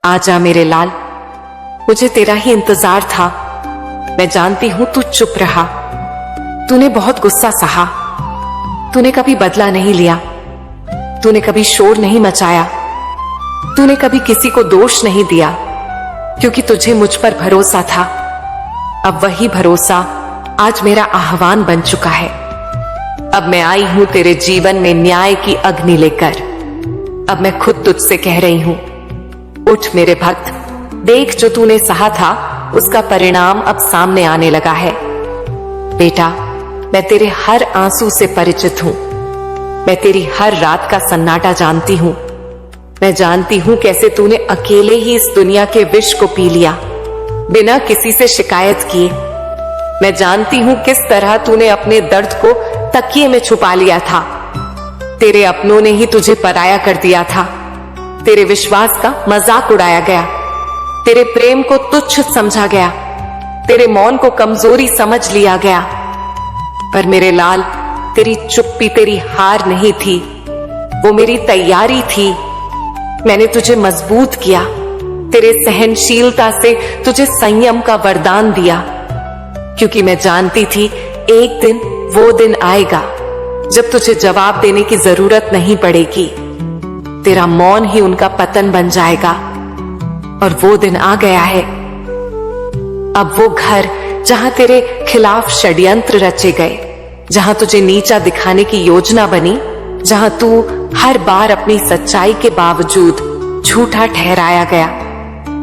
आजा मेरे लाल, मुझे तेरा ही इंतजार था। मैं जानती हूं तू चुप रहा, तूने बहुत गुस्सा सहा, तूने कभी बदला नहीं लिया, तूने कभी शोर नहीं मचाया, तूने कभी किसी को दोष नहीं दिया, क्योंकि तुझे मुझ पर भरोसा था। अब वही भरोसा आज मेरा आह्वान बन चुका है। अब मैं आई हूं तेरे जीवन में न्याय की अग्नि लेकर। अब मैं खुद तुझसे कह रही हूं, उठ मेरे भक्त, देख जो तूने सहा था उसका परिणाम अब सामने आने लगा है। बेटा, मैं तेरे हर आंसू से परिचित हूं, मैं तेरी हर रात का सन्नाटा जानती हूं। मैं जानती हूं कैसे तूने अकेले ही इस दुनिया के विष को पी लिया, बिना किसी से शिकायत किए। मैं जानती हूं किस तरह तूने अपने दर्द को तकिए में छुपा लिया था। तेरे अपनों ने ही तुझे पराया कर दिया था, तेरे विश्वास का मजाक उड़ाया गया, तेरे प्रेम को तुच्छ समझा गया, तेरे मौन को कमजोरी समझ लिया गया। पर मेरे लाल, तेरी चुप्पी तेरी हार नहीं थी, वो मेरी तैयारी थी। मैंने तुझे मजबूत किया, तेरे सहनशीलता से तुझे संयम का वरदान दिया, क्योंकि मैं जानती थी एक दिन वो दिन आएगा जब तुझे जवाब देने की जरूरत नहीं पड़ेगी। तेरा मौन ही उनका पतन बन जाएगा, और वो दिन आ गया है। अब वो घर जहां तेरे खिलाफ षड्यंत्र रचे गए, जहां तुझे नीचा दिखाने की योजना बनी, जहां तू हर बार अपनी सच्चाई के बावजूद झूठा ठहराया गया,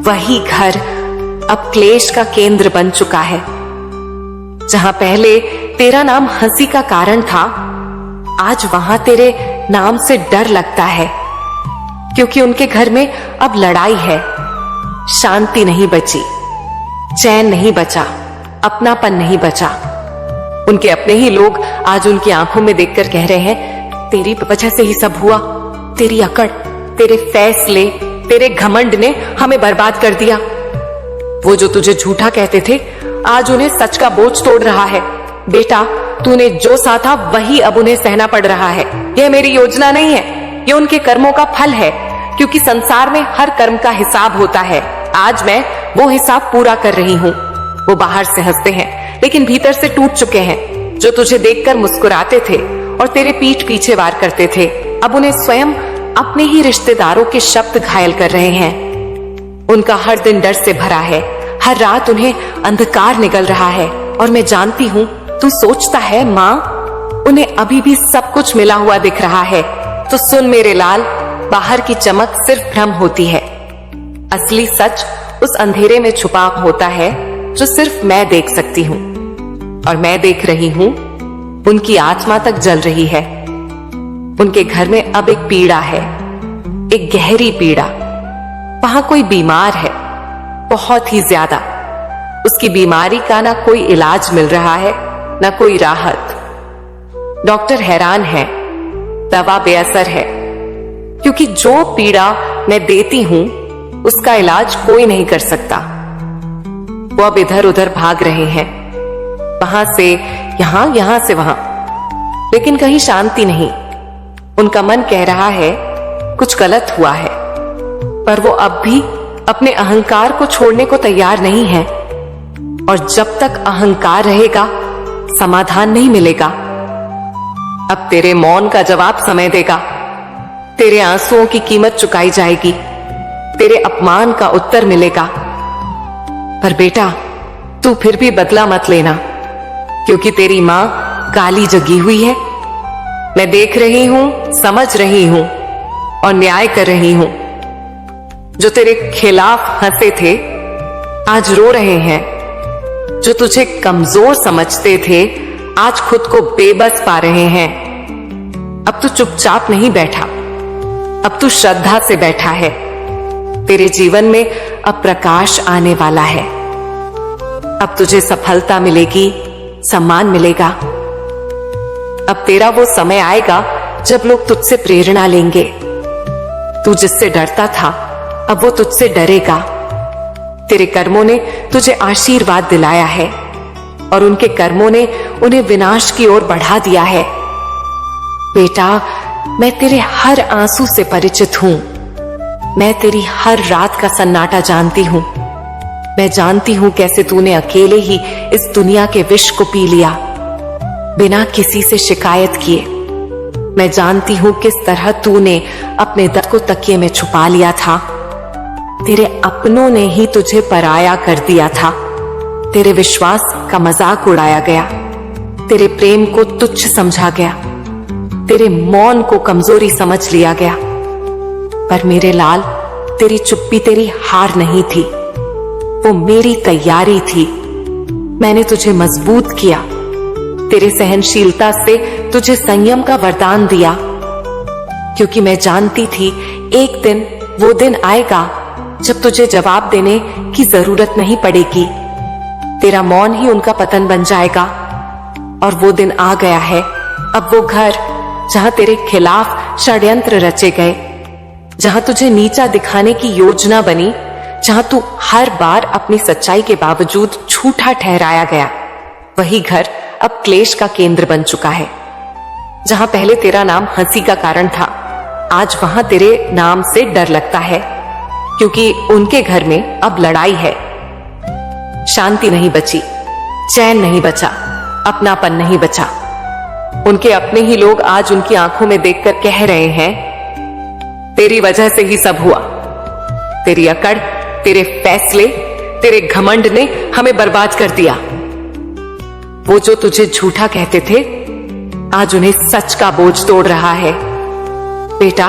वही घर अब क्लेश का केंद्र बन चुका है। जहां पहले तेरा नाम हंसी का कारण था, आज वहां तेरे नाम से डर लगता है, क्योंकि उनके घर में अब लड़ाई है। शांति नहीं बची, चैन नहीं बचा, अपनापन नहीं बचा। उनके अपने ही लोग आज उनकी आंखों में देखकर कह रहे हैं, तेरी वजह से ही सब हुआ, तेरी अकड़, तेरे फैसले, तेरे घमंड ने हमें बर्बाद कर दिया। वो जो तुझे झूठा कहते थे, आज उन्हें सच का बोझ तोड़ रहा है। बेटा, तूने जो सहा था वही अब उन्हें सहना पड़ रहा है। यह मेरी योजना नहीं है, यह उनके कर्मों का फल है, क्योंकि संसार में हर कर्म का हिसाब होता है। आज मैं वो हिसाब पूरा कर रही हूँ। वो बाहर से हंसते हैं, लेकिन भीतर से टूट चुके हैं। जो तुझे देखकर मुस्कुराते थे और तेरे पीठ पीछे वार करते थे, अब उन्हें स्वयं अपने ही रिश्तेदारों के शब्द घायल कर रहे हैं। उनका हर दिन डर से भरा है, हर रात उन्हें अंधकार निगल रहा है। और मैं जानती हूं तू सोचता है, मां, उन्हें अभी भी सब कुछ मिला हुआ दिख रहा है। तो सुन मेरे लाल, बाहर की चमक सिर्फ भ्रम होती है, असली सच उस अंधेरे में छुपा होता है जो सिर्फ मैं देख सकती हूं। और मैं देख रही हूं, उनकी आत्मा तक जल रही है। उनके घर में अब एक पीड़ा है, एक गहरी पीड़ा। वहां कोई बीमार है, बहुत ही ज्यादा। उसकी बीमारी का ना कोई इलाज मिल रहा है, ना कोई राहत। डॉक्टर हैरान है, दवा बेअसर है, क्योंकि जो पीड़ा मैं देती हूं उसका इलाज कोई नहीं कर सकता। वो अब इधर उधर भाग रहे हैं, वहां से यहां, यहां से वहां, लेकिन कहीं शांति नहीं। उनका मन कह रहा है कुछ गलत हुआ है, पर वो अब भी अपने अहंकार को छोड़ने को तैयार नहीं है। और जब तक अहंकार रहेगा, समाधान नहीं मिलेगा। अब तेरे मौन का जवाब समय देगा, तेरे आंसुओं की कीमत चुकाई जाएगी, तेरे अपमान का उत्तर मिलेगा। पर बेटा, तू फिर भी बदला मत लेना, क्योंकि तेरी मां काली जगी हुई है। मैं देख रही हूं, समझ रही हूं और न्याय कर रही हूं। जो तेरे खिलाफ हंसे थे, आज रो रहे हैं। जो तुझे कमजोर समझते थे, आज खुद को बेबस पा रहे हैं। अब तू चुपचाप नहीं बैठा, अब तू श्रद्धा से बैठा है। तेरे जीवन में अब प्रकाश आने वाला है। अब तुझे सफलता मिलेगी, सम्मान मिलेगा। अब तेरा वो समय आएगा जब लोग तुझसे प्रेरणा लेंगे। तू जिससे डरता था, अब वो तुझसे डरेगा। तेरे कर्मों ने तुझे आशीर्वाद दिलाया है, और उनके कर्मों ने उन्हें विनाश की ओर बढ़ा दिया है। बेटा, मैं तेरे हर आंसू से परिचित हूं, मैं तेरी हर रात का सन्नाटा जानती हूँ। मैं जानती हूँ कैसे तूने अकेले ही इस दुनिया के विष को पी लिया, बिना किसी से शिकायत किए। मैं जानती हूँ किस तरह तूने अपने दर्द को तकिए में छुपा लिया था। तेरे अपनों ने ही तुझे पराया कर दिया था। तेरे विश्वास का मजाक उड़ाया गया, तेरे प्रेम को तुच्छ समझा गया, तेरे मौन को कमजोरी समझ लिया गया। पर मेरे लाल, तेरी चुप्पी तेरी हार नहीं थी, वो मेरी तैयारी थी। मैंने तुझे मजबूत किया, तेरे सहनशीलता से तुझे संयम का वरदान दिया, क्योंकि मैं जानती थी एक दिन वो दिन आएगा जब तुझे जवाब देने की जरूरत नहीं पड़ेगी। तेरा मौन ही उनका पतन बन जाएगा। और वो दिन आ गया है। अब वो घर जहां तेरे खिलाफ षड्यंत्र रचे गए, जहां तुझे नीचा दिखाने की योजना बनी, जहां तू हर बार अपनी सच्चाई के बावजूद झूठा ठहराया गया, वही घर अब क्लेश का केंद्र बन चुका है। जहां पहले तेरा नाम हंसी का कारण था, आज वहां तेरे नाम से डर लगता है, क्योंकि उनके घर में अब लड़ाई है। शांति नहीं बची, चैन नहीं बचा, अपनापन नहीं बचा। उनके अपने ही लोग आज उनकी आंखों में देखकर कह रहे हैं, तेरी वजह से ही सब हुआ। तेरी अकड़, तेरे फैसले, तेरे घमंड ने हमें बर्बाद कर दिया। वो जो तुझे झूठा कहते थे, आज उन्हें सच का बोझ तोड़ रहा है। बेटा,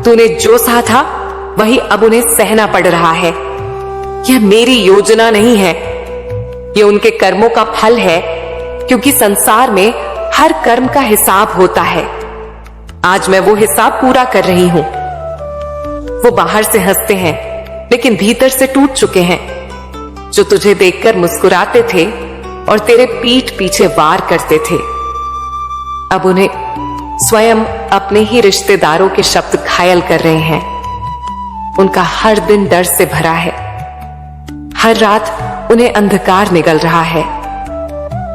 तूने जो सहा था वही अब उन्हें सहना पड़ रहा है। यह मेरी योजना नहीं है, यह उनके कर्मों का फल है, क्योंकि संसार में हर कर्म का हिसाब होता है। आज मैं वो हिसाब पूरा कर रही हूं। वो बाहर से हंसते हैं, लेकिन भीतर से टूट चुके हैं। जो तुझे देखकर मुस्कुराते थे और तेरे पीठ पीछे वार करते थे, अब उन्हें स्वयं अपने ही रिश्तेदारों के शब्द घायल कर रहे हैं। उनका हर दिन डर से भरा है, हर रात उन्हें अंधकार निगल रहा है।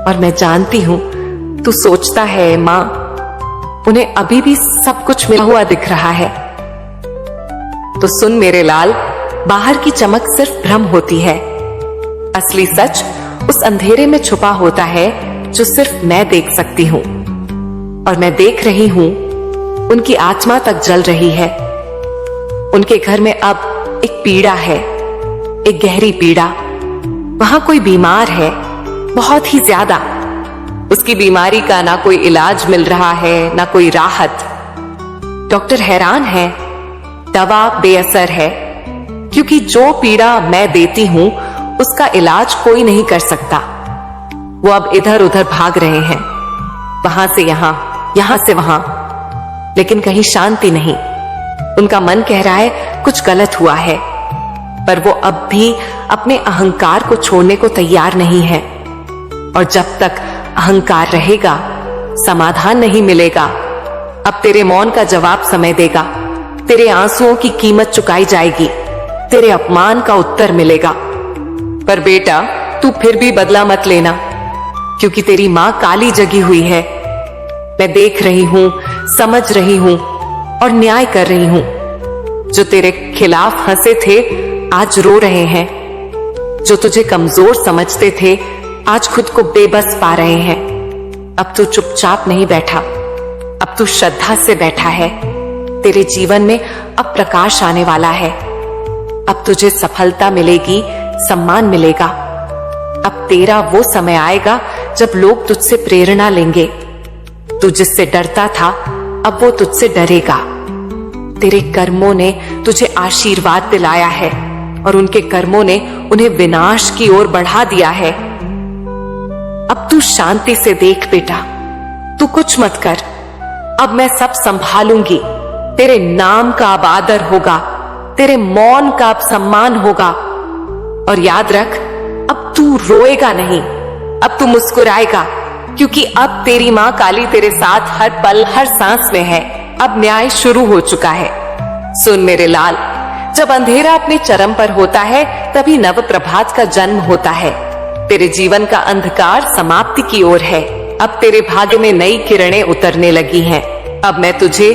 और मैं जानती हूं तू सोचता है, मां, उन्हें अभी भी सब कुछ मिला हुआ दिख रहा है। तो सुन मेरे लाल, बाहर की चमक सिर्फ भ्रम होती है। असली सच उस अंधेरे में छुपा होता है जो सिर्फ मैं देख सकती हूं। और मैं देख रही हूं, उनकी आत्मा तक जल रही है। उनके घर में अब एक पीड़ा है, एक गहरी पीड़ा। वहां कोई बीमार है, बहुत ही ज्यादा। उसकी बीमारी का ना कोई इलाज मिल रहा है, ना कोई राहत। डॉक्टर हैरान है, दवा बेअसर है, क्योंकि जो पीड़ा मैं देती हूं उसका इलाज कोई नहीं कर सकता। वो अब इधर उधर भाग रहे हैं, वहां से यहां, यहां से वहां, लेकिन कहीं शांति नहीं। उनका मन कह रहा है कुछ गलत हुआ है, पर वो अब भी अपने अहंकार को छोड़ने को तैयार नहीं है। और जब तक अहंकार रहेगा, समाधान नहीं मिलेगा। अब तेरे मौन का जवाब समय देगा, तेरे आंसुओं की कीमत चुकाई जाएगी, तेरे अपमान का उत्तर मिलेगा। पर बेटा, तू फिर भी बदला मत लेना, क्योंकि तेरी मां काली जगी हुई है। मैं देख रही हूं, समझ रही हूं और न्याय कर रही हूं। जो तेरे खिलाफ हंसे थे, आज रो रहे हैं। जो तुझे कमजोर समझते थे, आज खुद को बेबस पा रहे हैं। अब तू चुपचाप नहीं बैठा, अब तू श्रद्धा से बैठा है। तेरे जीवन में अब प्रकाश आने वाला है। अब तुझे सफलता मिलेगी, सम्मान मिलेगा। अब तेरा वो समय आएगा जब लोग तुझसे प्रेरणा लेंगे। तू जिससे डरता था, अब वो तुझसे डरेगा। तेरे कर्मों ने तुझे आशीर्वाद दिलाया है और उनके कर्मों ने उन्हें विनाश की ओर बढ़ा दिया है। अब तू शांति से देख बेटा, तू कुछ मत कर। अब मैं सब संभालूंगी। तेरे नाम का अब आदर होगा, तेरे मौन का अब सम्मान होगा। और याद रख, अब तू रोएगा नहीं, अब तू मुस्कुराएगा, क्योंकि अब तेरी मां काली तेरे साथ हर पल हर सांस में है। अब न्याय शुरू हो चुका है। सुन मेरे लाल, जब अंधेरा अपने चरम पर होता है, तभी नव प्रभात का जन्म होता है। तेरे जीवन का अंधकार समाप्ति की ओर है। अब तेरे भाग्य में नई किरणें उतरने लगी हैं। अब मैं तुझे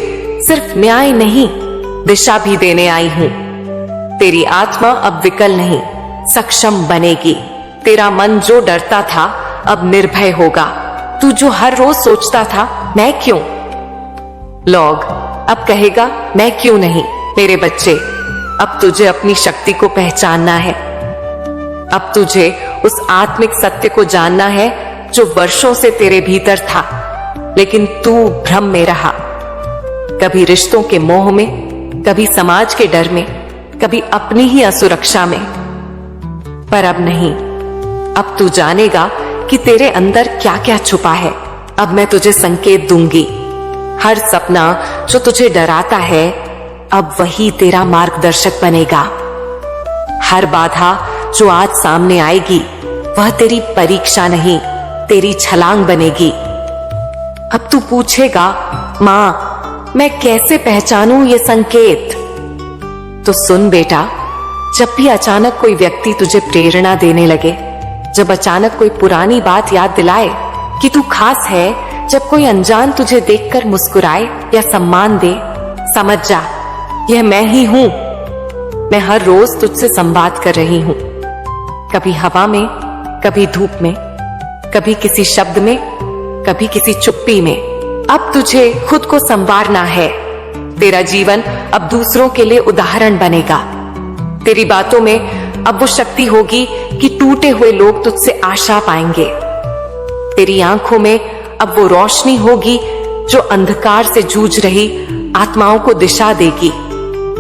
सिर्फ न्याय नहीं, दिशा भी देने आई हूं। तेरी आत्मा अब विकल नहीं, सक्षम बनेगी। तेरा मन जो डरता था अब निर्भय होगा। तू जो हर रोज सोचता था मैं क्यों, लोग अब कहेगा मैं क्यों नहीं। मेरे बच्चे, अब तुझे अपनी शक्ति को पहचानना है। अब तुझे उस आत्मिक सत्य को जानना है जो वर्षों से तेरे भीतर था, लेकिन तू भ्रम में रहा। कभी रिश्तों के मोह में, कभी समाज के डर में, कभी अपनी ही असुरक्षा में। पर अब नहीं, अब तू जानेगा कि तेरे अंदर क्या क्या छुपा है। अब मैं तुझे संकेत दूंगी। हर सपना जो तुझे डराता है अब वही तेरा मार्गदर्शक बनेगा। हर बाधा जो आज सामने आएगी वह तेरी परीक्षा नहीं, तेरी छलांग बनेगी। अब तू पूछेगा, मां मैं कैसे पहचानूं ये संकेत? तो सुन बेटा, जब भी अचानक कोई व्यक्ति तुझे प्रेरणा देने लगे, जब अचानक कोई पुरानी बात याद दिलाए कि तू खास है, जब कोई अनजान तुझे देखकर मुस्कुराए या सम्मान दे, समझ जा यह मैं ही हूं। मैं हर रोज तुझसे संवाद कर रही हूं, कभी हवा में, कभी धूप में, कभी किसी शब्द में, कभी किसी चुप्पी में। अब तुझे खुद को संवारना है। तेरा जीवन अब दूसरों के लिए उदाहरण बनेगा। तेरी बातों में अब वो शक्ति होगी कि टूटे हुए लोग तुझसे आशा पाएंगे। तेरी आंखों में अब वो रोशनी होगी जो अंधकार से जूझ रही आत्माओं को दिशा देगी।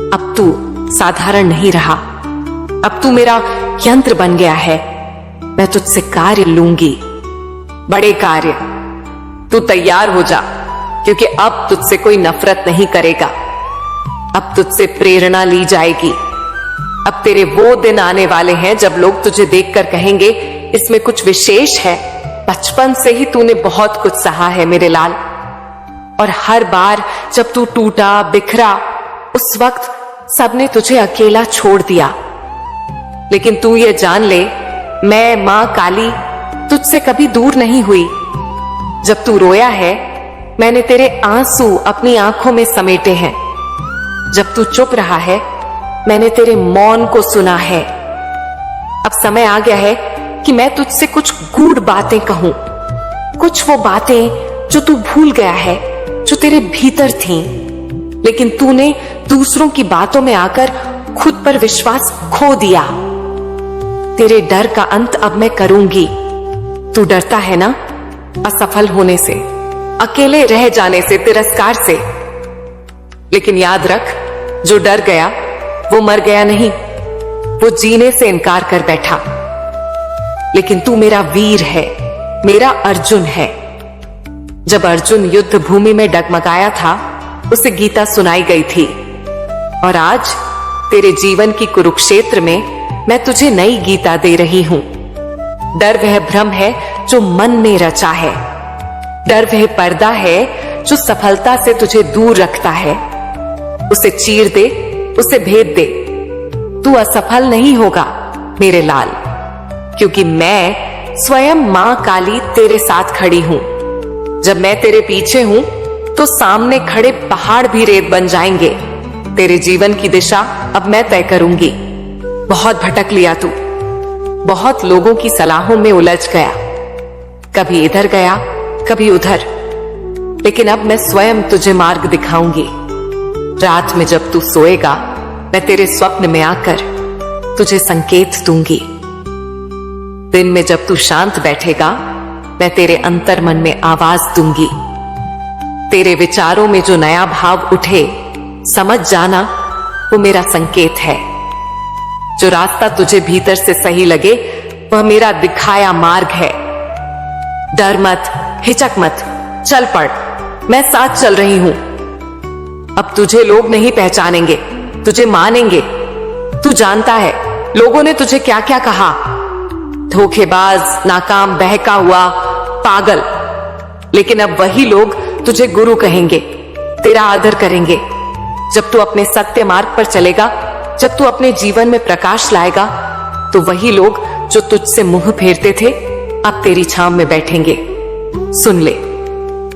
अब तू साधारण नहीं रहा, अब तू मेरा यंत्र बन गया है। मैं तुझसे कार्य लूंगी, बड़े कार्य। तू तैयार हो जा, क्योंकि अब तुझसे कोई नफरत नहीं करेगा। अब तुझसे प्रेरणा ली जाएगी। अब तेरे वो दिन आने वाले हैं जब लोग तुझे देखकर कहेंगे इसमें कुछ विशेष है। बचपन से ही तूने बहुत कुछ सहा है मेरे लाल, और हर बार जब तू टूटा बिखरा, उस वक्त सबने तुझे अकेला छोड़ दिया। लेकिन तू ये जान ले, मैं मां काली तुझसे कभी दूर नहीं हुई। जब तू रोया है, मैंने तेरे आंसू अपनी आंखों में समेटे हैं। जब तू चुप रहा है, मैंने तेरे मौन को सुना है। अब समय आ गया है कि मैं तुझसे कुछ गूढ़ बातें कहूं, कुछ वो बातें जो तू भूल गया है, जो तेरे भीतर थीं, लेकिन तूने दूसरों की बातों में आकर खुद पर विश्वास खो दिया। तेरे डर का अंत अब मैं करूंगी। तू डरता है ना, असफल होने से, अकेले रह जाने से, तिरस्कार से। लेकिन याद रख, जो डर गया वो मर गया नहीं, वो जीने से इनकार कर बैठा। लेकिन तू मेरा वीर है, मेरा अर्जुन है। जब अर्जुन युद्ध भूमि में डगमगाया था, उसे गीता सुनाई गई थी। और आज तेरे जीवन की कुरुक्षेत्र में मैं तुझे नई गीता दे रही हूं। डर वह भ्रम है जो मन में रचा है। डर वह पर्दा है जो सफलता से तुझे दूर रखता है। उसे चीर दे, उसे भेद दे। तू असफल नहीं होगा मेरे लाल, क्योंकि मैं स्वयं मां काली तेरे साथ खड़ी हूं। जब मैं तेरे पीछे हूं तो सामने खड़े पहाड़ भी रेत बन जाएंगे। तेरे जीवन की दिशा अब मैं तय करूंगी। बहुत भटक लिया तू, बहुत लोगों की सलाहों में उलझ गया, कभी इधर गया कभी उधर, लेकिन अब मैं स्वयं तुझे मार्ग दिखाऊंगी। रात में जब तू सोएगा, मैं तेरे स्वप्न में आकर तुझे संकेत दूंगी। दिन में जब तू शांत बैठेगा, मैं तेरे अंतर मन में आवाज दूंगी। तेरे विचारों में जो नया भाव उठे, समझ जाना वो मेरा संकेत है। जो रास्ता तुझे भीतर से सही लगे, वह मेरा दिखाया मार्ग है। डर मत, हिचक मत, चल पड़, मैं साथ चल रही हूं। अब तुझे लोग नहीं पहचानेंगे, तुझे मानेंगे। तू जानता है लोगों ने तुझे क्या क्या कहा, धोखेबाज, नाकाम, बहका हुआ, पागल। लेकिन अब वही लोग तुझे गुरु कहेंगे, तेरा आदर करेंगे। जब तू अपने सत्य मार्ग पर चलेगा, जब तू अपने जीवन में प्रकाश लाएगा, तो वही लोग जो तुझसे मुंह फेरते थे, अब तेरी छांव में बैठेंगे। सुन ले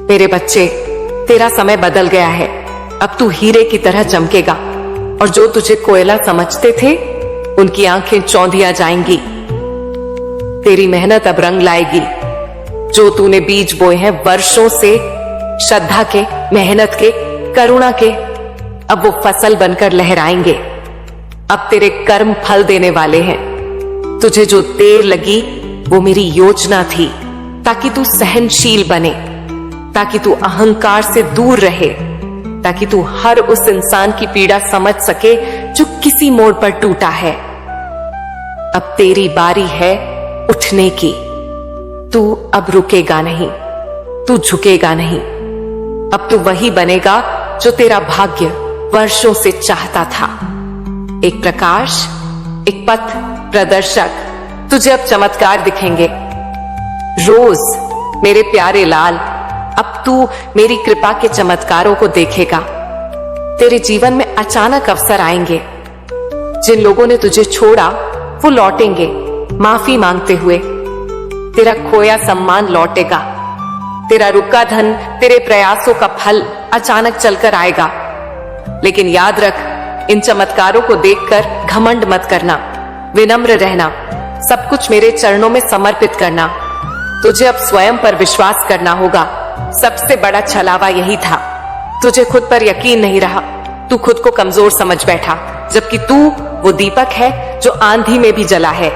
मेरे बच्चे, तेरा समय बदल गया है। अब तू हीरे की तरह चमकेगा। और जो तुझे कोयला समझते थे उनकी आंखें चौंधिया जाएंगी। तेरी मेहनत अब रंग लाएगी। जो तूने बीज बोए हैं वर्षों से, श्रद्धा के, मेहनत के, करुणा के, अब वो फसल बनकर लहराएंगे। अब तेरे कर्म फल देने वाले हैं। तुझे जो देर लगी वो मेरी योजना थी, ताकि तू सहनशील बने, ताकि तू अहंकार से दूर रहे, ताकि तू हर उस इंसान की पीड़ा समझ सके जो किसी मोड़ पर टूटा है। अब तेरी बारी है उठने की। तू अब रुकेगा नहीं, तू झुकेगा नहीं। अब तू वही बनेगा जो तेरा भाग्य वर्षों से चाहता था। एक प्रकाश, एक पथ प्रदर्शक। तुझे अब चमत्कार दिखेंगे रोज मेरे प्यारे लाल। अब तू मेरी कृपा के चमत्कारों को देखेगा। तेरे जीवन में अचानक अवसर आएंगे। जिन लोगों ने तुझे छोड़ा वो लौटेंगे माफी मांगते हुए। तेरा खोया सम्मान लौटेगा। तेरा रुका धन, तेरे प्रयासों का फल अचानक चलकर आएगा। लेकिन याद रख, इन चमत्कारों को देखकर घमंड मत करना। विनम्र रहना, सब कुछ मेरे चरणों में समर्पित करना। तुझे अब स्वयं पर विश्वास करना होगा। सबसे बड़ा छलावा यही था। तुझे खुद पर यकीन नहीं रहा। तू खुद को कमजोर समझ बैठा, जबकि तू वो दीपक है जो आंधी में भी जला है।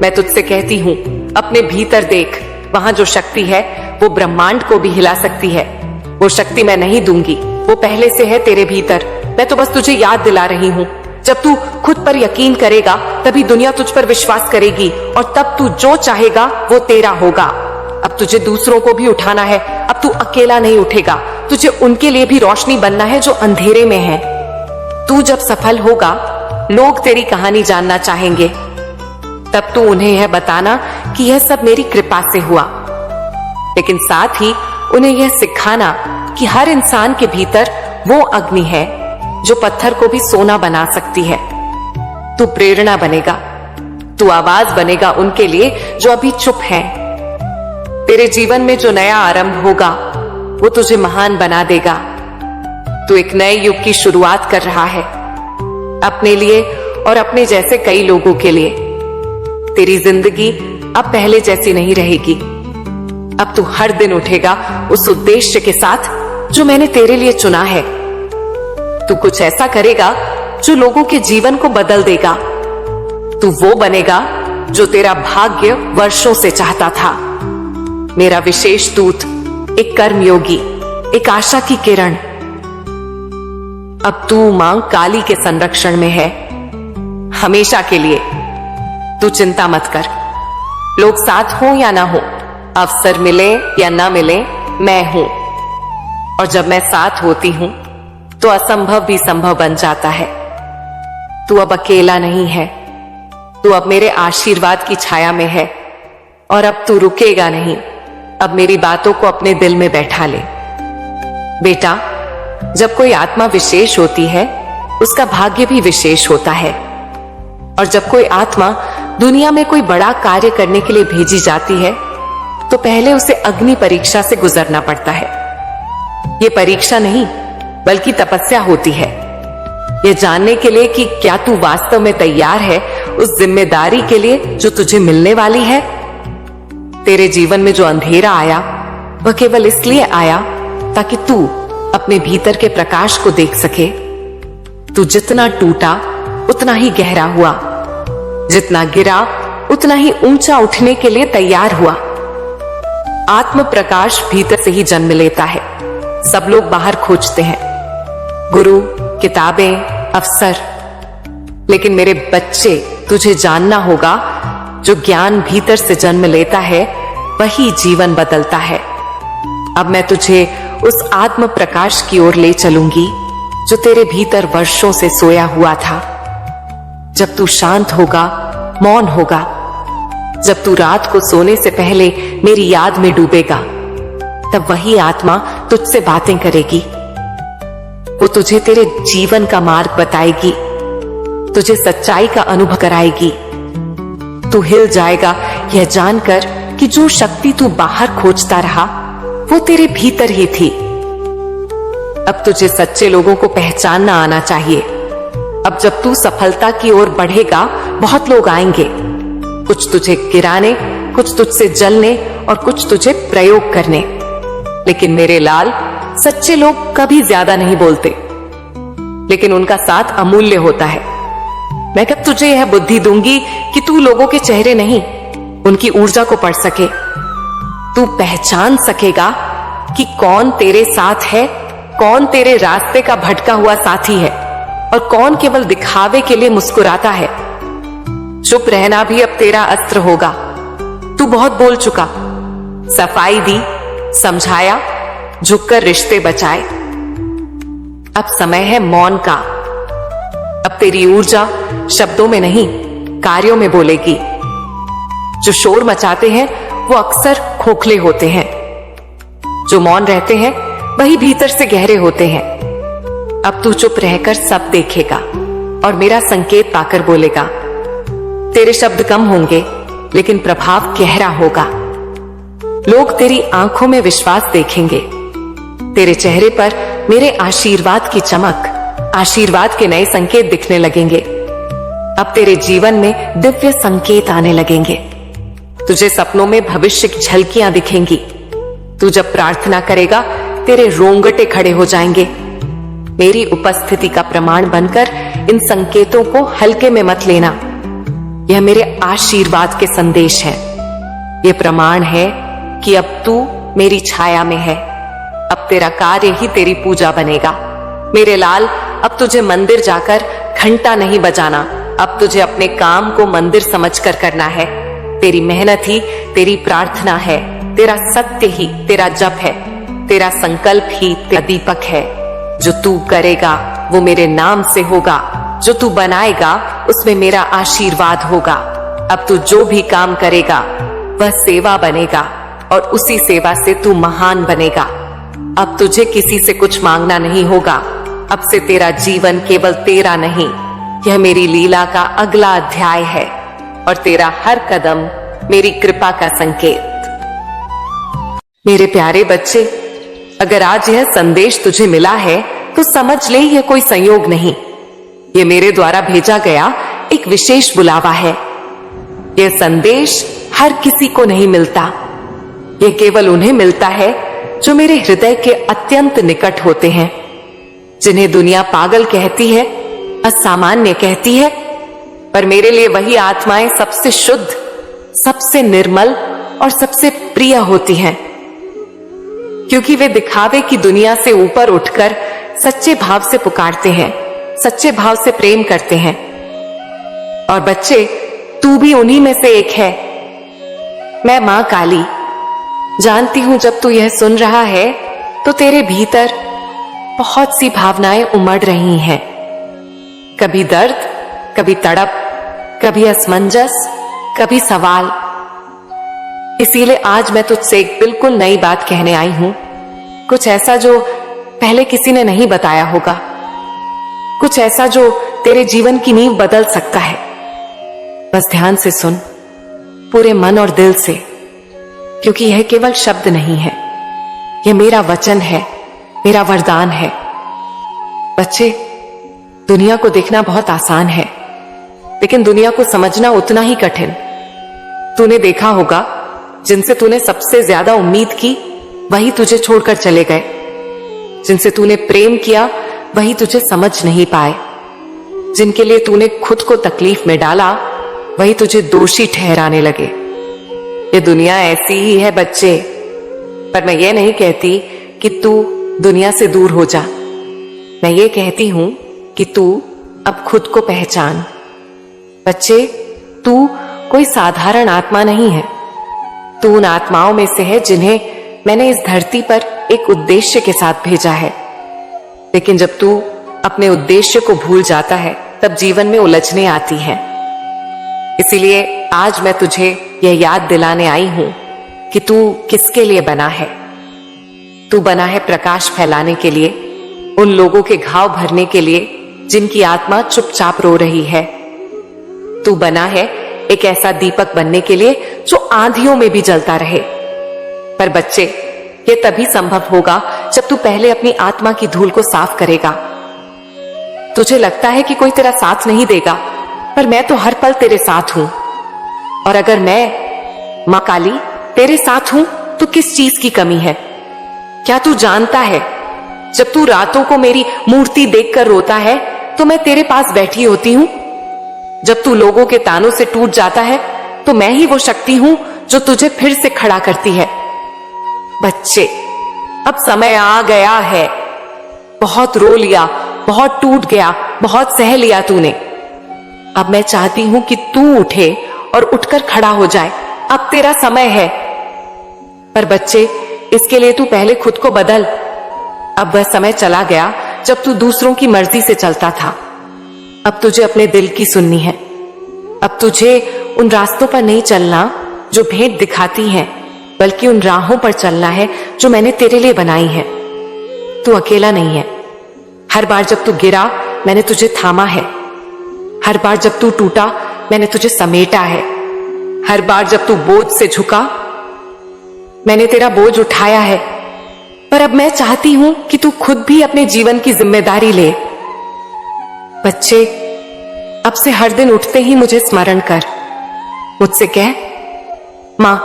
मैं तुझसे कहती हूँ, अपने भीतर देख। वहां जो शक्ति है वो ब्रह्मांड को भी हिला सकती है। वो शक्ति मैं नहीं दूंगी, वो पहले से है तेरे भीतर। मैं तो बस तुझे याद दिला रही हूँ। जब तू खुद पर यकीन करेगा तभी दुनिया तुझ पर विश्वास करेगी, और तब तू जो चाहेगा वो तेरा होगा। अब तुझे दूसरों को भी उठाना है। अब तू अकेला नहीं उठेगा। तुझे उनके लिए भी रोशनी बनना है जो अंधेरे में है। तू जब सफल होगा, लोग तेरी कहानी जानना चाहेंगे। तब तू उन्हें यह बताना कि यह सब मेरी कृपा से हुआ। लेकिन साथ ही उन्हें यह सिखाना कि हर इंसान के भीतर वो अग्नि है जो पत्थर को भी सोना बना सकती है। तू प्रेरणा बनेगा। तू आवाज बनेगा उनके लिए जो अभी चुप हैं। तेरे जीवन में जो नया आरंभ होगा वो तुझे महान बना देगा। तू एक नए युग की शुरुआत कर रहा है, अपने लिए और अपने जैसे कई लोगों के लिए। तेरी जिंदगी अब पहले जैसी नहीं रहेगी। अब तू हर दिन उठेगा उस उद्देश्य के साथ जो मैंने तेरे लिए चुना है। तू कुछ ऐसा करेगा जो लोगों के जीवन को बदल देगा। तू वो बनेगा जो तेरा भाग्य वर्षों से चाहता था। मेरा विशेष दूत, एक कर्मयोगी, एक आशा की किरण। अब तू मां काली के संरक्षण में है, हमेशा के लिए। तू चिंता मत कर। लोग साथ हो या ना हो, अवसर मिले या ना मिले, मैं हूं। और जब मैं साथ होती हूं तो असंभव भी संभव बन जाता है। तू अब अकेला नहीं है। तू अब मेरे आशीर्वाद की छाया में है। और अब तू रुकेगा नहीं। अब मेरी बातों को अपने दिल में बैठा ले। बेटा, जब कोई आत्मा विशेष होती है उसका भाग्य भी विशेष होता है। और जब कोई आत्मा दुनिया में कोई बड़ा कार्य करने के लिए भेजी जाती है तो पहले उसे अग्नि परीक्षा से गुजरना पड़ता है। ये परीक्षा नहीं बल्कि तपस्या होती है, यह जानने के लिए कि क्या तू वास्तव में तैयार है उस जिम्मेदारी के लिए जो तुझे मिलने वाली है। तेरे जीवन में जो अंधेरा आया वह केवल इसलिए आया ताकि तू अपने भीतर के प्रकाश को देख सके। तू जितना टूटा उतना ही गहरा हुआ, जितना गिरा उतना ही ऊंचा उठने के लिए तैयार हुआ। आत्म प्रकाश भीतर से ही जन्म लेता है। सब लोग बाहर खोजते हैं, गुरु, किताबें, अवसर। लेकिन मेरे बच्चे, तुझे जानना होगा, जो ज्ञान भीतर से जन्म लेता है वही जीवन बदलता है। अब मैं तुझे उस आत्म प्रकाश की ओर ले चलूंगी जो तेरे भीतर वर्षों से सोया हुआ था। जब तू शांत होगा, मौन होगा, जब तू रात को सोने से पहले मेरी याद में डूबेगा, तब वही आत्मा तुझसे बातें करेगी। वो तुझे तेरे जीवन का मार्ग बताएगी, तुझे सच्चाई का अनुभव कराएगी। तू हिल जाएगा यह जानकर कि जो शक्ति तू बाहर खोजता रहा वो तेरे भीतर ही थी। अब तुझे सच्चे लोगों को पहचानना आना चाहिए। अब जब तू सफलता की ओर बढ़ेगा, बहुत लोग आएंगे, कुछ तुझे गिराने, कुछ तुझसे जलने और कुछ तुझे प्रयोग करने। लेकिन मेरे लाल, सच्चे लोग कभी ज्यादा नहीं बोलते, लेकिन उनका साथ अमूल्य होता है। मैं कब तुझे यह बुद्धि दूंगी कि तू लोगों के चेहरे नहीं, उनकी ऊर्जा को पढ़ सके। तू पहचान सकेगा कि कौन तेरे साथ है, कौन तेरे रास्ते का भटका हुआ साथी है और कौन केवल दिखावे के लिए मुस्कुराता है। चुप रहना भी अब तेरा अस्त्र होगा। तू बहुत बोल चुका, सफाई दी, समझाया, झुककर रिश्ते बचाए। अब समय है मौन का। अब तेरी ऊर्जा शब्दों में नहीं, कार्यों में बोलेगी। जो शोर मचाते हैं वो अक्सर खोखले होते हैं, जो मौन रहते हैं वही भीतर से गहरे होते हैं। अब तू चुप रहकर सब देखेगा और मेरा संकेत पाकर बोलेगा। तेरे शब्द कम होंगे, लेकिन प्रभाव गहरा होगा। लोग तेरी आंखों में विश्वास देखेंगे, तेरे चेहरे पर मेरे आशीर्वाद की चमक, आशीर्वाद के नए संकेत दिखने लगेंगे। अब तेरे जीवन में दिव्य संकेत आने लगेंगे। तुझे सपनों में भविष्य की झलकियां दिखेंगी। तू जब प्रार्थना करेगा, तेरे रोंगटे खड़े हो जाएंगे। मेरी उपस्थिति का प्रमाण बनकर इन संकेतों को हल्के में मत लेना। यह मेरे आशीर्वाद के संदेश है। यह प्रमाण है कि अब तू मेरी छाया में है। अब तेरा कार्य ही तेरी पूजा बनेगा। मेरे लाल, अब तुझे मंदिर जाकर घंटा नहीं बजाना। अब तुझे अपने काम को मंदिर समझकर करना है। तेरी मेहनत ही तेरी प्रार्थना है, तेरा सत्य ही तेरा जप है, तेरा संकल्प ही तेरा दीपक है। जो तू करेगा वो मेरे नाम से होगा, जो तू बनाएगा उसमें मेरा आशीर्वाद होगा। अब तू जो भी काम करेगा वह सेवा बनेगा और उसी सेवा से तू महान बनेगा। अब तुझे किसी से कुछ मांगना नहीं होगा। अब से तेरा जीवन केवल तेरा नहीं, यह मेरी लीला का अगला अध्याय है और तेरा हर कदम मेरी कृपा का संकेत। मेरे प्यारे बच्चे, अगर आज यह संदेश तुझे मिला है तो समझ ले यह कोई संयोग नहीं, यह मेरे द्वारा भेजा गया एक विशेष बुलावा है। यह संदेश हर किसी को नहीं मिलता, यह केवल उन्हें मिलता है जो मेरे हृदय के अत्यंत निकट होते हैं, जिन्हें दुनिया पागल कहती है, असामान्य कहती है, पर मेरे लिए वही आत्माएं सबसे शुद्ध, सबसे निर्मल और सबसे प्रिय होती हैं, क्योंकि वे दिखावे की दुनिया से ऊपर उठकर सच्चे भाव से पुकारते हैं, सच्चे भाव से प्रेम करते हैं। और बच्चे, तू भी उन्हीं में से एक है। मैं मां काली जानती हूं, जब तू यह सुन रहा है तो तेरे भीतर बहुत सी भावनाएं उमड़ रही हैं। कभी दर्द, कभी तड़प, कभी असमंजस, कभी सवाल। इसीलिए आज मैं तुझसे एक बिल्कुल नई बात कहने आई हूं, कुछ ऐसा जो पहले किसी ने नहीं बताया होगा, कुछ ऐसा जो तेरे जीवन की नींव बदल सकता है। बस ध्यान से सुन, पूरे मन और दिल से, क्योंकि यह केवल शब्द नहीं है, यह मेरा वचन है, मेरा वरदान है। बच्चे, दुनिया को देखना बहुत आसान है, लेकिन दुनिया को समझना उतना ही कठिन। तूने देखा होगा, जिनसे तूने सबसे ज्यादा उम्मीद की वही तुझे छोड़कर चले गए, जिनसे तूने प्रेम किया वही तुझे समझ नहीं पाए, जिनके लिए तूने खुद को तकलीफ में डाला वही तुझे दोषी ठहराने लगे। ये दुनिया ऐसी ही है बच्चे, पर मैं ये नहीं कहती कि तू दुनिया से दूर हो जा। मैं ये कहती हूं कि तू अब खुद को पहचान। बच्चे, तू कोई साधारण आत्मा नहीं है, तू उन आत्माओं में से है जिन्हें मैंने इस धरती पर एक उद्देश्य के साथ भेजा है। लेकिन जब तू अपने उद्देश्य को भूल जाता है, तब जीवन में उलझने आती हैं। इसीलिए आज मैं तुझे यह याद दिलाने आई हूं कि तू किसके लिए बना है। तू बना है प्रकाश फैलाने के लिए, उन लोगों के घाव भरने के लिए जिनकी आत्मा चुपचाप रो रही है। तू बना है एक ऐसा दीपक बनने के लिए जो आंधियों में भी जलता रहे। पर बच्चे, ये तभी संभव होगा जब तू पहले अपनी आत्मा की धूल को साफ करेगा। तुझे लगता है कि कोई तेरा साथ नहीं देगा, पर मैं तो हर पल तेरे साथ हूं। और अगर मैं मां काली तेरे साथ हूं तो किस चीज की कमी है? क्या तू जानता है, जब तू रातों को मेरी मूर्ति देखकर रोता है तो मैं तेरे पास बैठी होती हूं। जब तू लोगों के तानों से टूट जाता है तो मैं ही वो शक्ति हूं जो तुझे फिर से खड़ा करती है। बच्चे, अब समय आ गया है। बहुत रो लिया, बहुत टूट गया, बहुत सह लिया तूने। अब मैं चाहती हूं कि तू उठे और उठकर खड़ा हो जाए। अब तेरा समय है। पर बच्चे, इसके लिए तू पहले खुद को बदल। अब वह समय चला गया जब तू दूसरों की मर्जी से चलता था। अब तुझे अपने दिल की सुननी है। अब तुझे उन रास्तों पर नहीं चलना जो भेंट दिखाती हैं, बल्कि उन राहों पर चलना है जो मैंने तेरे लिए बनाई है। तू अकेला नहीं है। हर बार जब तू गिरा मैंने तुझे थामा है। हर बार जब तू टूटा मैंने तुझे समेटा है। हर बार जब तू बोझ से झुका मैंने तेरा बोझ उठाया है। पर अब मैं चाहती हूं कि तू खुद भी अपने जीवन की जिम्मेदारी ले। बच्चे, अब से हर दिन उठते ही मुझे स्मरण कर। मुझसे कह, मां,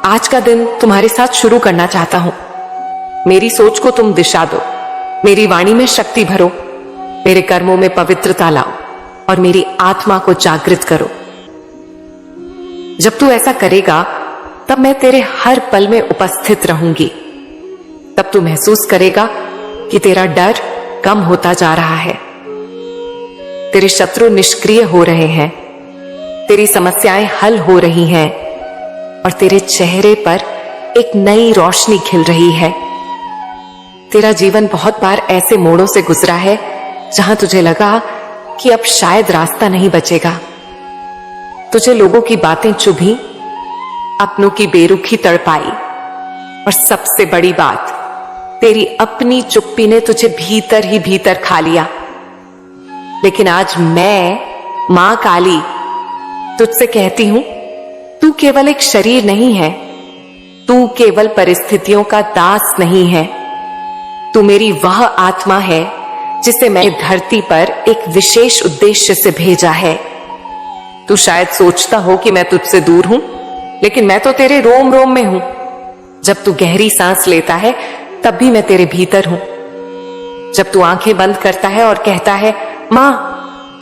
आज का दिन तुम्हारे साथ शुरू करना चाहता हूं। मेरी सोच को तुम दिशा दो, मेरी वाणी में शक्ति भरो, मेरे कर्मों में पवित्रता लाओ और मेरी आत्मा को जागृत करो। जब तू ऐसा करेगा तब मैं तेरे हर पल में उपस्थित रहूंगी। तब तू महसूस करेगा कि तेरा डर कम होता जा रहा है, तेरे शत्रु निष्क्रिय हो रहे हैं, तेरी समस्याएं हल हो रही हैं और तेरे चेहरे पर एक नई रोशनी खिल रही है। तेरा जीवन बहुत बार ऐसे मोड़ों से गुजरा है जहां तुझे लगा कि अब शायद रास्ता नहीं बचेगा। तुझे लोगों की बातें चुभी, अपनों की बेरुखी तड़पाई और सबसे बड़ी बात, तेरी अपनी चुप्पी ने तुझे भीतर ही भीतर खा लिया। लेकिन आज मैं, मां काली, तुझसे कहती हूं, तू केवल एक शरीर नहीं है, तू केवल परिस्थितियों का दास नहीं है। तू मेरी वह आत्मा है जिसे मैं धरती पर एक विशेष उद्देश्य से भेजा है। तू शायद सोचता हो कि मैं तुझसे दूर हूं, लेकिन मैं तो तेरे रोम रोम में हूं। जब तू गहरी सांस लेता है तब भी मैं तेरे भीतर हूं। जब तू आंखें बंद करता है और कहता है, मां,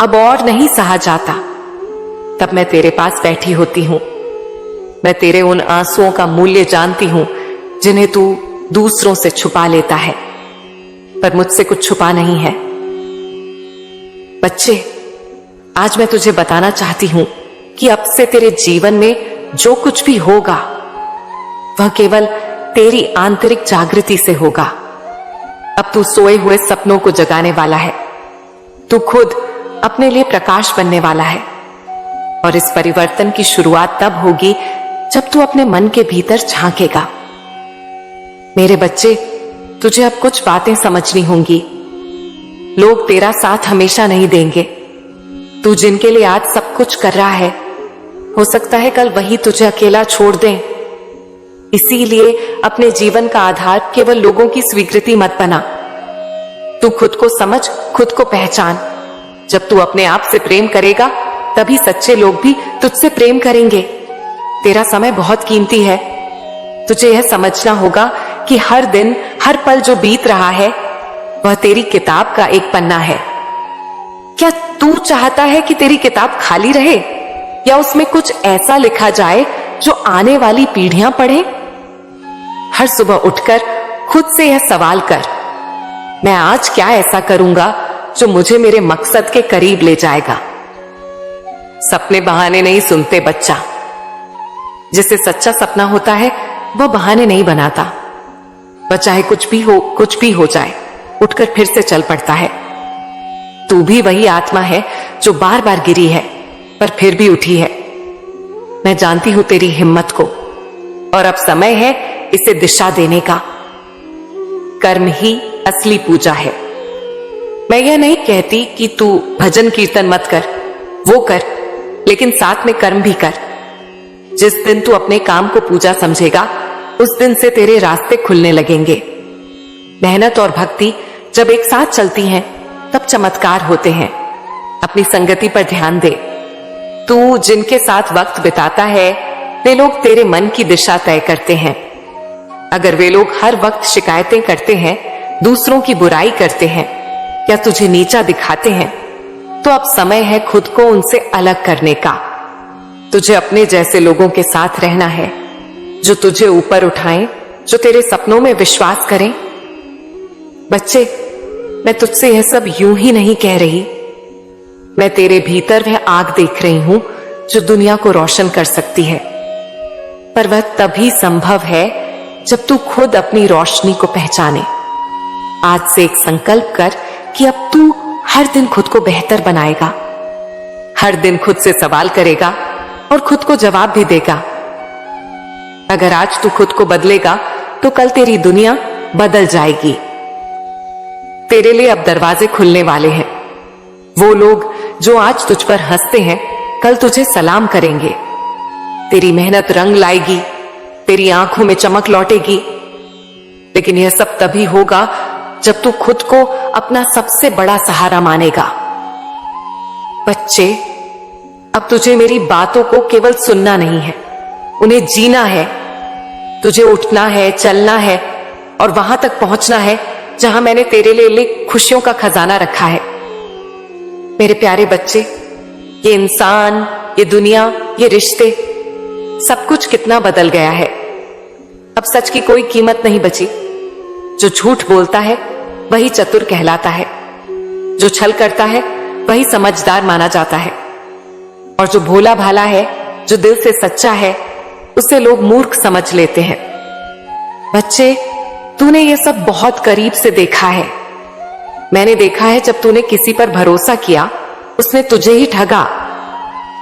अब और नहीं सहा जाता, तब मैं तेरे पास बैठी होती हूं। मैं तेरे उन आंसुओं का मूल्य जानती हूं जिन्हें तू दूसरों से छुपा लेता है, पर मुझसे कुछ छुपा नहीं है। बच्चे, आज मैं तुझे बताना चाहती हूं कि अब से तेरे जीवन में जो कुछ भी होगा वह केवल तेरी आंतरिक जागृति से होगा। अब तू सोए हुए सपनों को जगाने वाला है। तू खुद अपने लिए प्रकाश बनने वाला है और इस परिवर्तन की शुरुआत तब होगी जब तू अपने मन के भीतर झांकेगा। मेरे बच्चे, तुझे अब कुछ बातें समझनी होंगी। लोग तेरा साथ हमेशा नहीं देंगे। तू जिनके लिए आज सब कुछ कर रहा है, हो सकता है कल वही तुझे अकेला छोड़ दें। इसीलिए अपने जीवन का आधार केवल लोगों की स्वीकृति मत बना। तू खुद को समझ, खुद को पहचान। जब तू अपने आप से प्रेम करेगा तभी सच्चे लोग भी तुझसे प्रेम करेंगे। तेरा समय बहुत कीमती है। तुझे यह समझना होगा कि हर दिन, हर पल जो बीत रहा है वह तेरी किताब का एक पन्ना है। क्या तू चाहता है कि तेरी किताब खाली रहे या उसमें कुछ ऐसा लिखा जाए जो आने वाली पीढ़ियां पढ़ें? हर सुबह उठकर खुद से यह सवाल कर, मैं आज क्या ऐसा करूंगा जो मुझे मेरे मकसद के करीब ले जाएगा। सपने बहाने नहीं सुनते बच्चा। जिसे सच्चा सपना होता है वह बहाने नहीं बनाता। वह चाहे कुछ भी हो जाए, उठकर फिर से चल पड़ता है। तू भी वही आत्मा है जो बार बार गिरी है पर फिर भी उठी है। मैं जानती हूं तेरी हिम्मत को और अब समय है इसे दिशा देने का। कर्म ही असली पूजा है। मैं यह नहीं कहती कि तू भजन कीर्तन मत कर, वो कर, लेकिन साथ में कर्म भी कर। जिस दिन तू अपने काम को पूजा समझेगा उस दिन से तेरे रास्ते खुलने लगेंगे। मेहनत और भक्ति जब एक साथ चलती हैं तब चमत्कार होते हैं। अपनी संगति पर ध्यान दे। तू जिनके साथ वक्त बिताता है वे लोग तेरे मन की दिशा तय करते हैं। अगर वे लोग हर वक्त शिकायतें करते हैं, दूसरों की बुराई करते हैं या तुझे नीचा दिखाते हैं, तो अब समय है खुद को उनसे अलग करने का। तुझे अपने जैसे लोगों के साथ रहना है, जो तुझे ऊपर उठाएं, जो तेरे सपनों में विश्वास करें। बच्चे, मैं तुझसे यह सब यूं ही नहीं कह रही। मैं तेरे भीतर वह आग देख रही हूं जो दुनिया को रोशन कर सकती है, पर वह तभी संभव है जब तू खुद अपनी रोशनी को पहचाने। आज से एक संकल्प कर कि अब तू हर दिन खुद को बेहतर बनाएगा, हर दिन खुद से सवाल करेगा और खुद को जवाब भी देगा। अगर आज तू खुद को बदलेगा तो कल तेरी दुनिया बदल जाएगी। तेरे लिए अब दरवाजे खुलने वाले हैं। वो लोग जो आज तुझ पर हंसते हैं कल तुझे सलाम करेंगे। तेरी मेहनत रंग लाएगी, तेरी आंखों में चमक लौटेगी। लेकिन यह सब तभी होगा जब तू खुद को अपना सबसे बड़ा सहारा मानेगा। बच्चे, अब तुझे मेरी बातों को केवल सुनना नहीं है, उन्हें जीना है। तुझे उठना है, चलना है और वहां तक पहुंचना है जहां मैंने तेरे लिए खुशियों का खजाना रखा है। मेरे प्यारे बच्चे, ये इंसान, ये दुनिया, ये रिश्ते, सब कुछ कितना बदल गया है। अब सच की कोई कीमत नहीं बची। जो झूठ बोलता है वही चतुर कहलाता है, जो छल करता है वही समझदार माना जाता है, और जो भोला भाला है, जो दिल से सच्चा है, उसे लोग मूर्ख समझ लेते हैं। बच्चे, तूने ये सब बहुत करीब से देखा है। मैंने देखा है जब तूने किसी पर भरोसा किया उसने तुझे ही ठगा।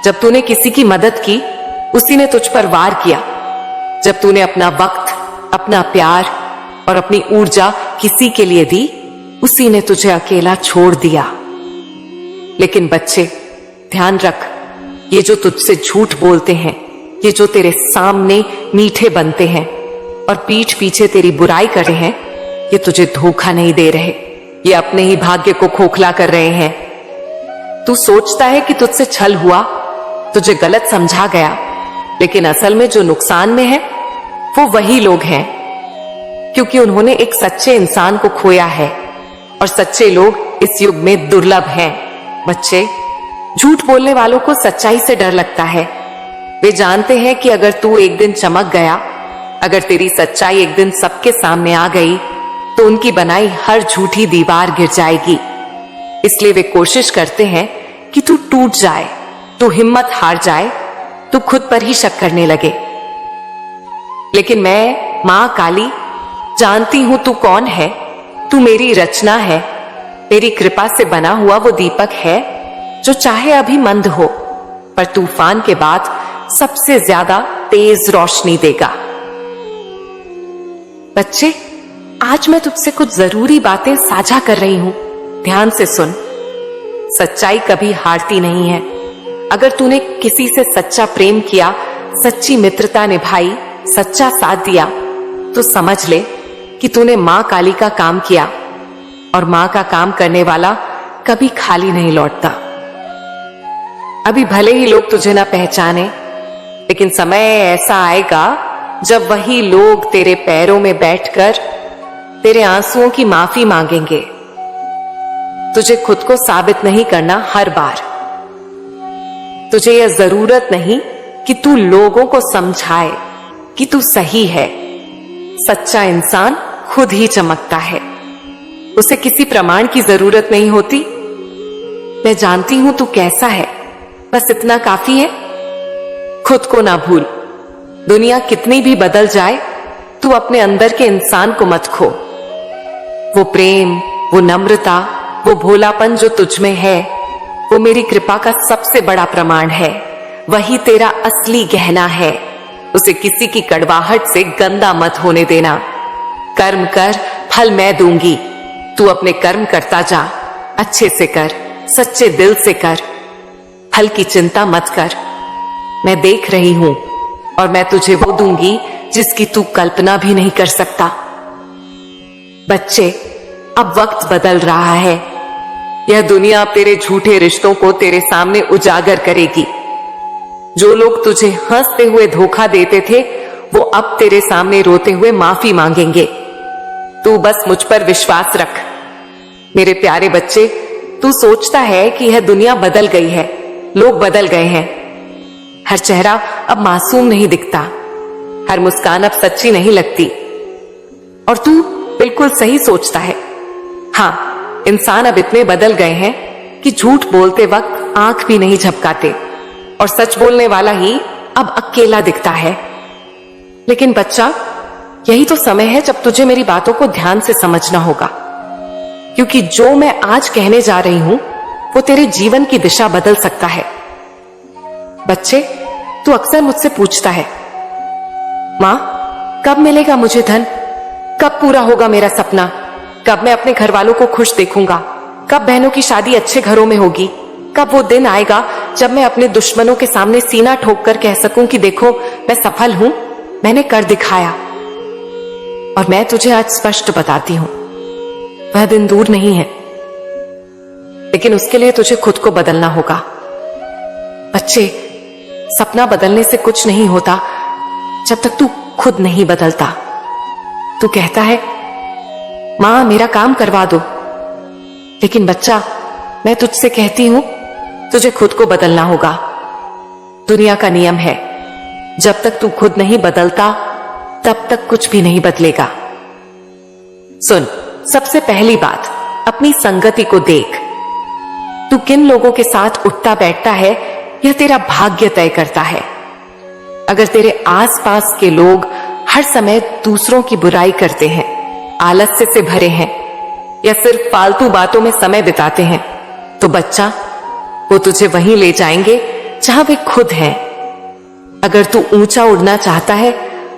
जब तूने किसी की मदद की उसी ने तुझ पर वार किया। जब तूने अपना वक्त, अपना प्यार और अपनी ऊर्जा किसी के लिए दी उसी ने तुझे अकेला छोड़ दिया। लेकिन बच्चे, ध्यान रख, ये जो तुझसे झूठ बोलते हैं, ये जो तेरे सामने मीठे बनते हैं और पीठ पीछे तेरी बुराई कर रहे हैं, ये तुझे धोखा नहीं दे रहे, ये अपने ही भाग्य को खोखला कर रहे हैं। तू सोचता है कि तुझसे छल हुआ, तुझे गलत समझा गया, लेकिन असल में जो नुकसान में है वो वही लोग हैं, क्योंकि उन्होंने एक सच्चे इंसान को खोया है और सच्चे लोग इस युग में दुर्लभ हैं। बच्चे, झूठ बोलने वालों को सच्चाई से डर लगता है। वे जानते हैं कि अगर तू एक दिन चमक गया, अगर तेरी सच्चाई एक दिन सबके सामने आ गई, तो उनकी बनाई हर झूठी दीवार गिर जाएगी। इसलिए वे कोशिश करते हैं कि तू टूट जाए, तू हिम्मत हार जाए, तू खुद पर ही शक करने लगे। लेकिन मैं, मां काली, जानती हूं तू कौन है। तू मेरी रचना है, मेरी कृपा से बना हुआ वो दीपक है जो चाहे अभी मंद हो, पर तूफान के बाद सबसे ज्यादा तेज रोशनी देगा। बच्चे, आज मैं तुझसे कुछ जरूरी बातें साझा कर रही हूं, ध्यान से सुन। सच्चाई कभी हारती नहीं है। अगर तूने किसी से सच्चा प्रेम किया, सच्ची मित्रता निभाई, सच्चा साथ दिया, तो समझ ले कि तूने मां काली का काम किया, और मां का काम करने वाला कभी खाली नहीं लौटता। अभी भले ही लोग तुझे ना पहचाने, लेकिन समय ऐसा आएगा जब वही लोग तेरे पैरों में बैठकर तेरे आंसुओं की माफी मांगेंगे। तुझे खुद को साबित नहीं करना हर बार। तुझे यह जरूरत नहीं कि तू लोगों को समझाए कि तू सही है। सच्चा इंसान खुद ही चमकता है, उसे किसी प्रमाण की जरूरत नहीं होती। मैं जानती हूं तू कैसा है, बस इतना काफी है। खुद को ना भूल। दुनिया कितनी भी बदल जाए, तू अपने अंदर के इंसान को मत खो। वो प्रेम, वो नम्रता, वो भोलापन जो तुझ में है, वो मेरी कृपा का सबसे बड़ा प्रमाण है। वही तेरा असली गहना है। उसे किसी की कड़वाहट से गंदा मत होने देना। कर्म कर, फल मैं दूंगी। तू अपने कर्म करता जा, अच्छे से कर, सच्चे दिल से कर। फल की चिंता मत कर। मैं देख रही हूं और मैं तुझे वो दूंगी जिसकी तू कल्पना भी नहीं कर सकता। बच्चे, अब वक्त बदल रहा है। यह दुनिया अब तेरे झूठे रिश्तों को तेरे सामने उजागर करेगी। जो लोग तुझे हंसते हुए धोखा देते थे वो अब तेरे सामने रोते हुए माफी मांगेंगे। तू बस मुझ पर विश्वास रख। मेरे प्यारे बच्चे, तू सोचता है कि यह दुनिया बदल गई है, लोग बदल गए हैं। हर चेहरा अब मासूम नहीं दिखता, हर मुस्कान अब सच्ची नहीं लगती। और तू बिल्कुल सही सोचता है। हाँ, इंसान अब इतने बदल गए हैं कि झूठ बोलते वक्त आंख भी नहीं झपकाते और सच बोलने वाला ही अब अकेला दिखता है। लेकिन बच्चा, यही तो समय है जब तुझे मेरी बातों को ध्यान से समझना होगा, क्योंकि जो मैं आज कहने जा रही हूं वो तेरे जीवन की दिशा बदल सकता है। बच्चे, तू अक्सर मुझसे पूछता है, मां कब मिलेगा मुझे धन, कब पूरा होगा मेरा सपना, कब मैं अपने घर वालों को खुश देखूंगा, कब बहनों की शादी अच्छे घरों में होगी, कब वो दिन आएगा जब मैं अपने दुश्मनों के सामने सीना ठोक कर कह सकूं कि देखो मैं सफल हूं, मैंने कर दिखाया। और मैं तुझे आज स्पष्ट बताती हूं, वह दिन दूर नहीं है, लेकिन उसके लिए तुझे खुद को बदलना होगा। बच्चे, सपना बदलने से कुछ नहीं होता जब तक तू खुद नहीं बदलता। तू कहता है, मां मेरा काम करवा दो, लेकिन बच्चा मैं तुझसे कहती हूं तुझे खुद को बदलना होगा। दुनिया का नियम है, जब तक तू खुद नहीं बदलता तब तक कुछ भी नहीं बदलेगा। सुन, सबसे पहली बात, अपनी संगति को देख। तू किन लोगों के साथ उठता बैठता है यह तेरा भाग्य तय करता है। अगर तेरे आसपास के लोग हर समय दूसरों की बुराई करते हैं, आलस्य से भरे हैं या सिर्फ फालतू बातों में समय बिताते हैं, तो बच्चा वो तुझे वहीं ले जाएंगे जहां वे खुद हैं। अगर तू ऊंचा उड़ना चाहता है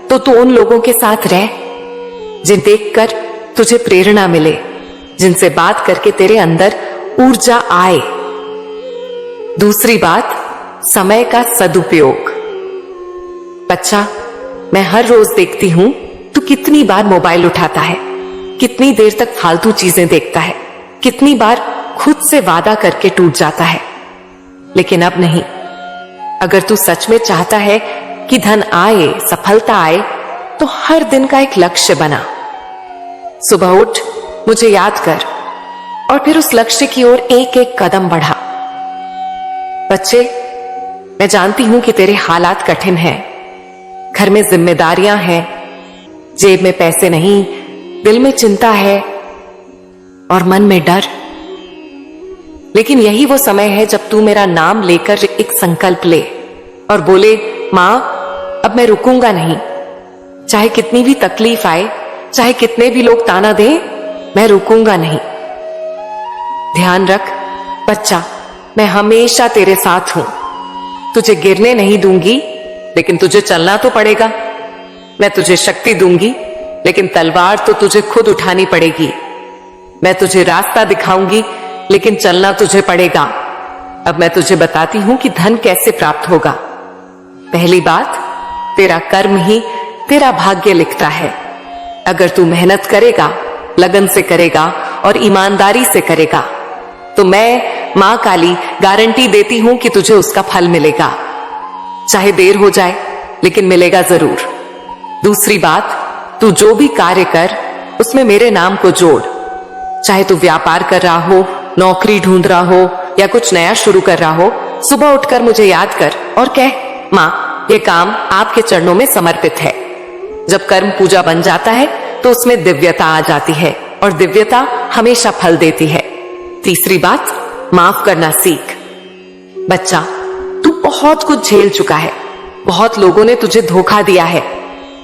तो तू उन लोगों के साथ रह जिन्हें देखकर तुझे प्रेरणा मिले, जिनसे बात करके तेरे अंदर ऊर्जा आए। दूसरी बात, समय का सदुपयोग। बच्चा, मैं हर रोज देखती हूं तू कितनी बार मोबाइल उठाता है, कितनी देर तक फालतू चीजें देखता है, कितनी बार खुद से वादा करके टूट जाता है। लेकिन अब नहीं। अगर तू सच में चाहता है कि धन आए, सफलता आए, तो हर दिन का एक लक्ष्य बना। सुबह उठ, मुझे याद कर और फिर उस लक्ष्य की ओर एक एक कदम बढ़ा। बच्चे, मैं जानती हूं कि तेरे हालात कठिन हैं, घर में जिम्मेदारियां हैं, जेब में पैसे नहीं, दिल में चिंता है और मन में डर। लेकिन यही वो समय है जब तू मेरा नाम लेकर एक संकल्प ले और बोले, मां अब मैं रुकूंगा नहीं, चाहे कितनी भी तकलीफ आए, चाहे कितने भी लोग ताना दें, मैं रुकूंगा नहीं। ध्यान रख बच्चा, मैं हमेशा तेरे साथ हूं, तुझे गिरने नहीं दूंगी, लेकिन तुझे चलना तो पड़ेगा। मैं तुझे शक्ति दूंगी, लेकिन तलवार तो तुझे खुद उठानी पड़ेगी। मैं तुझे रास्ता दिखाऊंगी, लेकिन चलना तुझे पड़ेगा। अब मैं तुझे बताती हूं कि धन कैसे प्राप्त होगा। पहली बात, तेरा कर्म ही तेरा भाग्य लिखता है। अगर तू मेहनत करेगा, लगन से करेगा और ईमानदारी से करेगा, तो मैं मां काली गारंटी देती हूं कि तुझे उसका फल मिलेगा। चाहे देर हो जाए, लेकिन मिलेगा जरूर। दूसरी बात, तू जो भी कार्य कर उसमें मेरे नाम को जोड़। चाहे तू व्यापार कर रहा हो, नौकरी ढूंढ रहा हो या कुछ नया शुरू कर रहा हो, सुबह उठकर मुझे याद कर और कह, मां ये काम आपके चरणों में समर्पित है। जब कर्म पूजा बन जाता है तो उसमें दिव्यता आ जाती है और दिव्यता हमेशा फल देती है। तीसरी बात, माफ करना सीख। बच्चा, तू बहुत कुछ झेल चुका है, बहुत लोगों ने तुझे धोखा दिया है,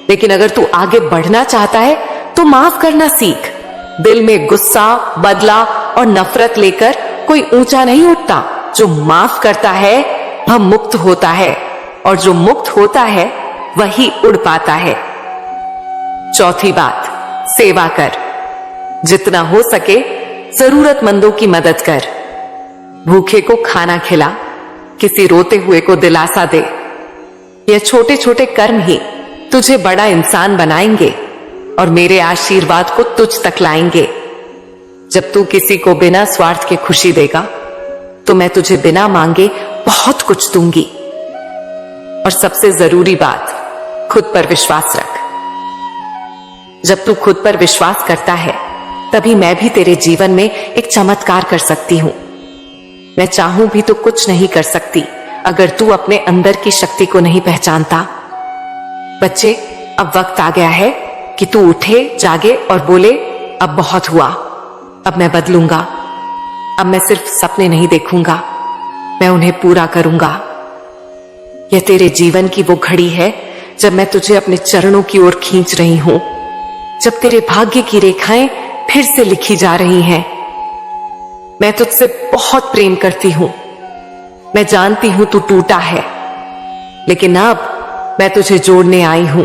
लेकिन अगर तू आगे बढ़ना चाहता है तो माफ करना सीख। दिल में गुस्सा, बदला और नफरत लेकर कोई ऊंचा नहीं उठता। जो माफ करता है वह मुक्त होता है, और जो मुक्त होता है वही उड़ पाता है। चौथी बात, सेवा कर। जितना हो सके जरूरतमंदों की मदद कर। भूखे को खाना खिला, किसी रोते हुए को दिलासा दे। ये छोटे छोटे कर्म ही तुझे बड़ा इंसान बनाएंगे और मेरे आशीर्वाद को तुझ तक लाएंगे। जब तू किसी को बिना स्वार्थ के खुशी देगा तो मैं तुझे बिना मांगे बहुत कुछ दूंगी। और सबसे जरूरी बात, खुद पर विश्वास रख। जब तू खुद पर विश्वास करता है तभी मैं भी तेरे जीवन में एक चमत्कार कर सकती हूं। मैं चाहूं भी तो कुछ नहीं कर सकती अगर तू अपने अंदर की शक्ति को नहीं पहचानता। बच्चे, अब वक्त आ गया है कि तू उठे, जागे और बोले, अब बहुत हुआ, अब मैं बदलूंगा। अब मैं सिर्फ सपने नहीं देखूंगा, मैं उन्हें पूरा करूंगा। यह तेरे जीवन की वो घड़ी है जब मैं तुझे अपने चरणों की ओर खींच रही हूं, जब तेरे भाग्य की रेखाएं फिर से लिखी जा रही हैं। मैं तुझसे बहुत प्रेम करती हूं। मैं जानती हूं तू टूटा है, लेकिन अब मैं तुझे जोड़ने आई हूं।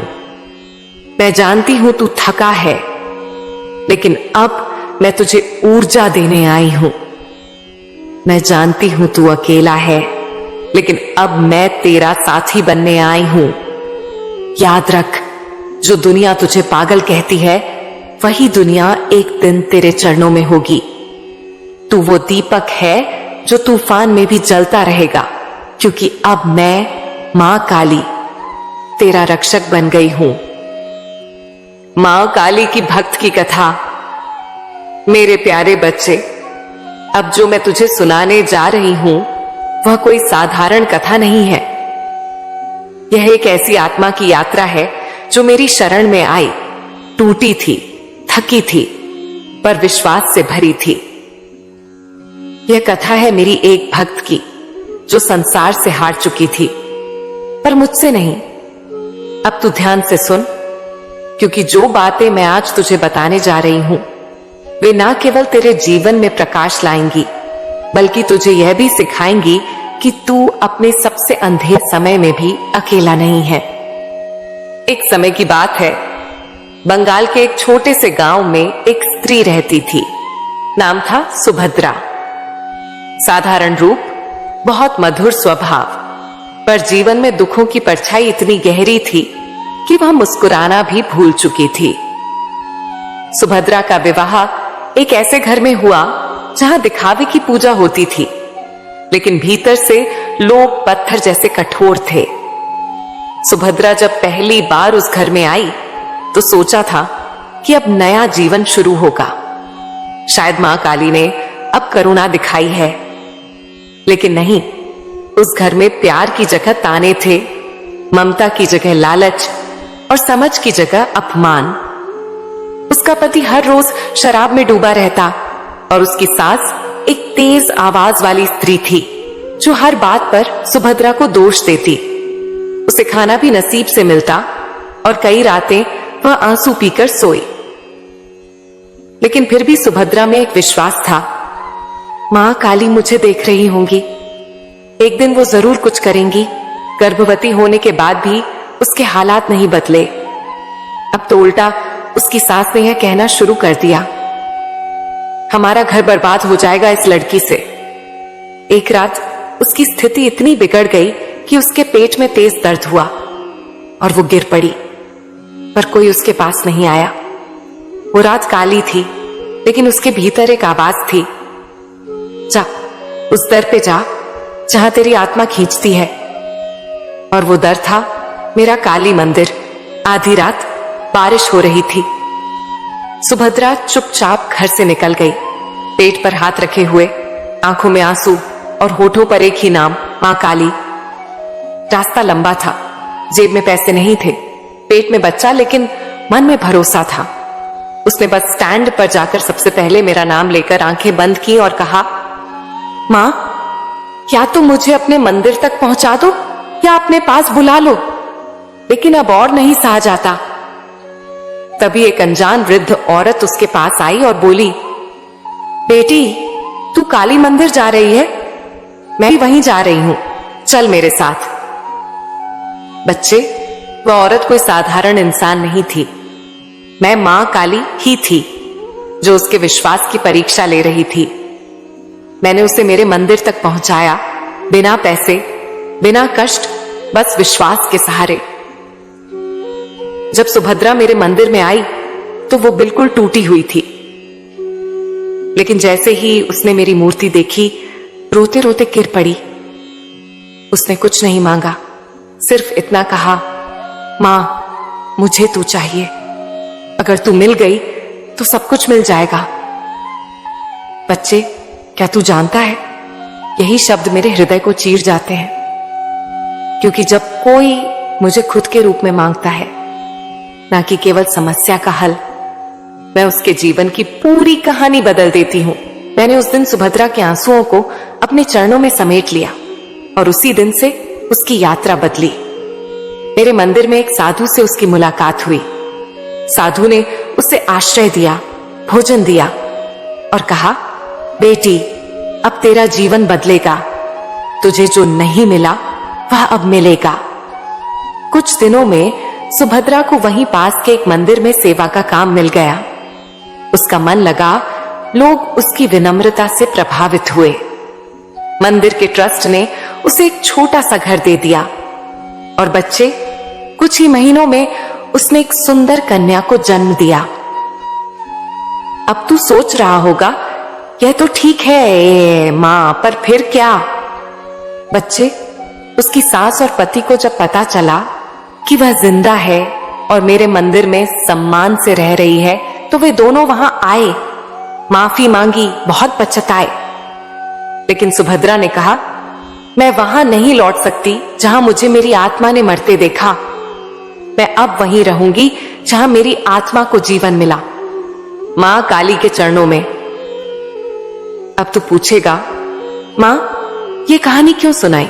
मैं जानती हूं तू थका है, लेकिन अब मैं तुझे ऊर्जा देने आई हूं। मैं जानती हूं तू अकेला है, लेकिन अब मैं तेरा साथी बनने आई हूं। याद रख, जो दुनिया तुझे पागल कहती है वही दुनिया एक दिन तेरे चरणों में होगी। तू वो दीपक है जो तूफान में भी जलता रहेगा, क्योंकि अब मैं मां काली तेरा रक्षक बन गई हूं। मां काली की भक्त की कथा। मेरे प्यारे बच्चे, अब जो मैं तुझे सुनाने जा रही हूं वह कोई साधारण कथा नहीं है। यह एक ऐसी आत्मा की यात्रा है जो मेरी शरण में आई, टूटी थी, थकी थी, पर विश्वास से भरी थी। यह कथा है मेरी एक भक्त की जो संसार से हार चुकी थी, पर मुझसे नहीं। अब तू ध्यान से सुन, क्योंकि जो बातें मैं आज तुझे बताने जा रही हूं वे ना केवल तेरे जीवन में प्रकाश लाएंगी, बल्कि तुझे यह भी सिखाएंगी कि तू अपने सबसे अंधेरे समय में भी अकेला नहीं है। एक समय की बात है, बंगाल के एक छोटे से गांव में एक स्त्री रहती थी। नाम था सुभद्रा। साधारण रूप, बहुत मधुर स्वभाव, पर जीवन में दुखों की परछाई इतनी गहरी थी कि वह मुस्कुराना भी भूल चुकी थी। सुभद्रा का विवाह एक ऐसे घर में हुआ जहां दिखावे की पूजा होती थी, लेकिन भीतर से लोग पत्थर जैसे कठोर थे। सुभद्रा जब पहली बार उस घर में आई तो सोचा था कि अब नया जीवन शुरू होगा। शायद मां काली ने अब करुणा दिखाई है, लेकिन नहीं। उस घर में प्यार की जगह ताने थे, ममता की जगह लालच और समझ की जगह अपमान। उसका पति हर रोज शराब में डूबा रहता और उसकी सास एक तेज आवाज वाली स्त्री थी जो हर बात पर सुभद्रा को दोष देती। उसे खाना भी नसीब से मिलता और कई रातें वह आंसू पीकर सोई। लेकिन फिर भी सुभद्रा में एक विश्वास था, मां काली मुझे देख रही होंगी, एक दिन वो जरूर कुछ करेंगी। गर्भवती होने के बाद भी उसके हालात नहीं बदले। अब तो उल्टा उसकी सास ने यह कहना शुरू कर दिया, हमारा घर बर्बाद हो जाएगा इस लड़की से। एक रात उसकी स्थिति इतनी बिगड़ गई कि उसके पेट में तेज दर्द हुआ और वो गिर पड़ी, पर कोई उसके पास नहीं आया। वो रात काली थी, लेकिन उसके भीतर एक आवाज थी, जा उस दर पे जा जहां तेरी आत्मा खींचती है। और वो दर था मेरा काली मंदिर। आधी रात बारिश हो रही थी। सुभद्रा चुपचाप घर से निकल गई, पेट पर हाथ रखे हुए, आंखों में आंसू और होठों पर एक ही नाम, मां काली। रास्ता लंबा था, जेब में पैसे नहीं थे, पेट में बच्चा, लेकिन मन में भरोसा था। उसने बस स्टैंड पर जाकर सबसे पहले मेरा नाम लेकर आंखें बंद की और कहा, मां, क्या तुम मुझे अपने मंदिर तक पहुंचा दो या अपने पास बुला लो, लेकिन अब और नहीं सहा जाता। तभी एक अनजान वृद्ध औरत उसके पास आई और बोली, बेटी, तू काली मंदिर जा रही है? मैं भी वहीं जा रही हूं, चल मेरे साथ। बच्चे, वह औरत कोई साधारण इंसान नहीं थी। मैं मां काली ही थी जो उसके विश्वास की परीक्षा ले रही थी। मैंने उसे मेरे मंदिर तक पहुंचाया, बिना पैसे, बिना कष्ट, बस विश्वास के सहारे। जब सुभद्रा मेरे मंदिर में आई तो वो बिल्कुल टूटी हुई थी। लेकिन जैसे ही उसने मेरी मूर्ति देखी, रोते रोते गिर पड़ी। उसने कुछ नहीं मांगा, सिर्फ इतना कहा, मां, मुझे तू चाहिए। अगर तू मिल गई तो सब कुछ मिल जाएगा। बच्चे, क्या तू जानता है, यही शब्द मेरे हृदय को चीर जाते हैं, क्योंकि जब कोई मुझे खुद के रूप में मांगता है, ना कि केवल समस्या का हल, मैं उसके जीवन की पूरी कहानी बदल देती हूं। मैंने उस दिन सुभद्रा के आंसुओं को अपने चरणों में समेट लिया और उसी दिन से उसकी यात्रा बदली। मेरे मंदिर में एक साधु से उसकी मुलाकात हुई। साधु ने उसे आश्रय दिया, भोजन दिया और कहा, बेटी, अब तेरा जीवन बदलेगा। तुझे जो नहीं मिला वह अब मिलेगा। कुछ दिनों में सुभद्रा को वहीं पास के एक मंदिर में सेवा का काम मिल गया। उसका मन लगा, लोग उसकी विनम्रता से प्रभावित हुए। मंदिर के ट्रस्ट ने उसे एक छोटा सा घर दे दिया और बच्चे, कुछ ही महीनों में उसने एक सुंदर कन्या को जन्म दिया। अब तू सोच रहा होगा, यह तो ठीक है मां, पर फिर क्या? बच्चे, उसकी सास और पति को जब पता चला कि वह जिंदा है और मेरे मंदिर में सम्मान से रह रही है, तो वे दोनों वहां आए, माफी मांगी, बहुत पछताए। लेकिन सुभद्रा ने कहा, मैं वहां नहीं लौट सकती जहां मुझे मेरी आत्मा ने मरते देखा। मैं अब वहीं रहूंगी जहां मेरी आत्मा को जीवन मिला, मां काली के चरणों में। अब तू पूछेगा, मां, ये कहानी क्यों सुनाई?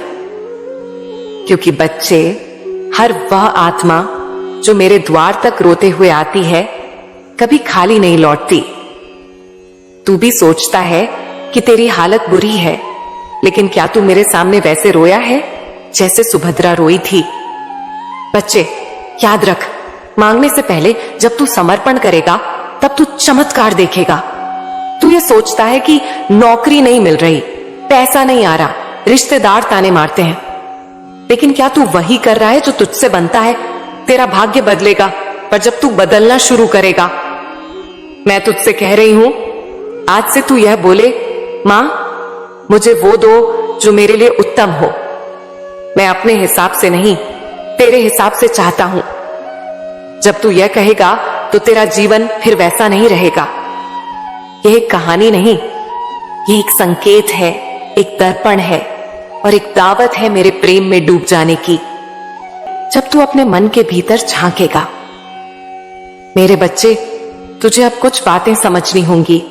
क्योंकि बच्चे, हर वह आत्मा जो मेरे द्वार तक रोते हुए आती है, कभी खाली नहीं लौटती। तू भी सोचता है कि तेरी हालत बुरी है, लेकिन क्या तू मेरे सामने वैसे रोया है जैसे सुभद्रा रोई थी? बच्चे, याद रख, मांगने से पहले जब तू समर्पण करेगा, तब तू चमत्कार देखेगा। तू ये सोचता है कि नौकरी नहीं मिल रही, पैसा नहीं आ रहा, रिश्तेदार ताने मारते हैं, लेकिन क्या तू वही कर रहा है जो तुझसे बनता है? तेरा भाग्य बदलेगा, पर जब तू बदलना शुरू करेगा। मैं तुझसे कह रही हूं, आज से तू यह बोले, मां, मुझे वो दो जो मेरे लिए उत्तम हो। मैं अपने हिसाब से नहीं, तेरे हिसाब से चाहता हूं। जब तू यह कहेगा तो तेरा जीवन फिर वैसा नहीं रहेगा। यह एक कहानी नहीं, यह एक संकेत है, एक दर्पण है और एक दावत है मेरे प्रेम में डूब जाने की। जब तू अपने मन के भीतर झांकेगा। मेरे बच्चे, तुझे अब कुछ बातें समझनी होंगी।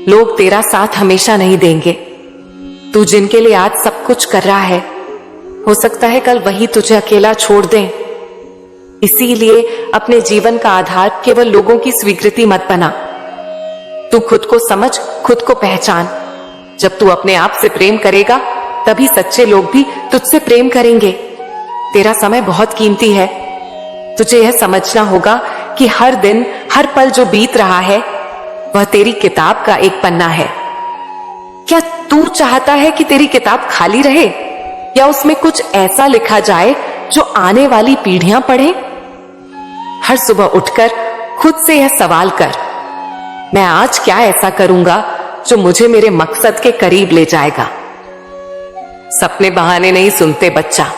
लोग तेरा साथ हमेशा नहीं देंगे। तू जिनके लिए आज सब कुछ कर रहा है, हो सकता है कल वही तुझे अकेला छोड़ दें। इसीलिए अपने जीवन का आधार केवल लोगों की स्वीकृति मत बना। तू खुद को समझ, खुद को पहचान। जब तू अपने आप से प्रेम करेगा, तभी सच्चे लोग भी तुझसे प्रेम करेंगे। तेरा समय बहुत कीमती है। तुझे यह समझना होगा कि हर दिन, हर पल जो बीत रहा है, वह तेरी किताब का एक पन्ना है। क्या तू चाहता है कि तेरी किताब खाली रहे, या उसमें कुछ ऐसा लिखा जाए जो आने वाली पीढ़ियां पढ़ें? हर सुबह उठकर खुद से यह सवाल कर, मैं आज क्या ऐसा करूंगा जो मुझे मेरे मकसद के करीब ले जाएगा? सपने बहाने नहीं सुनते बच्चा।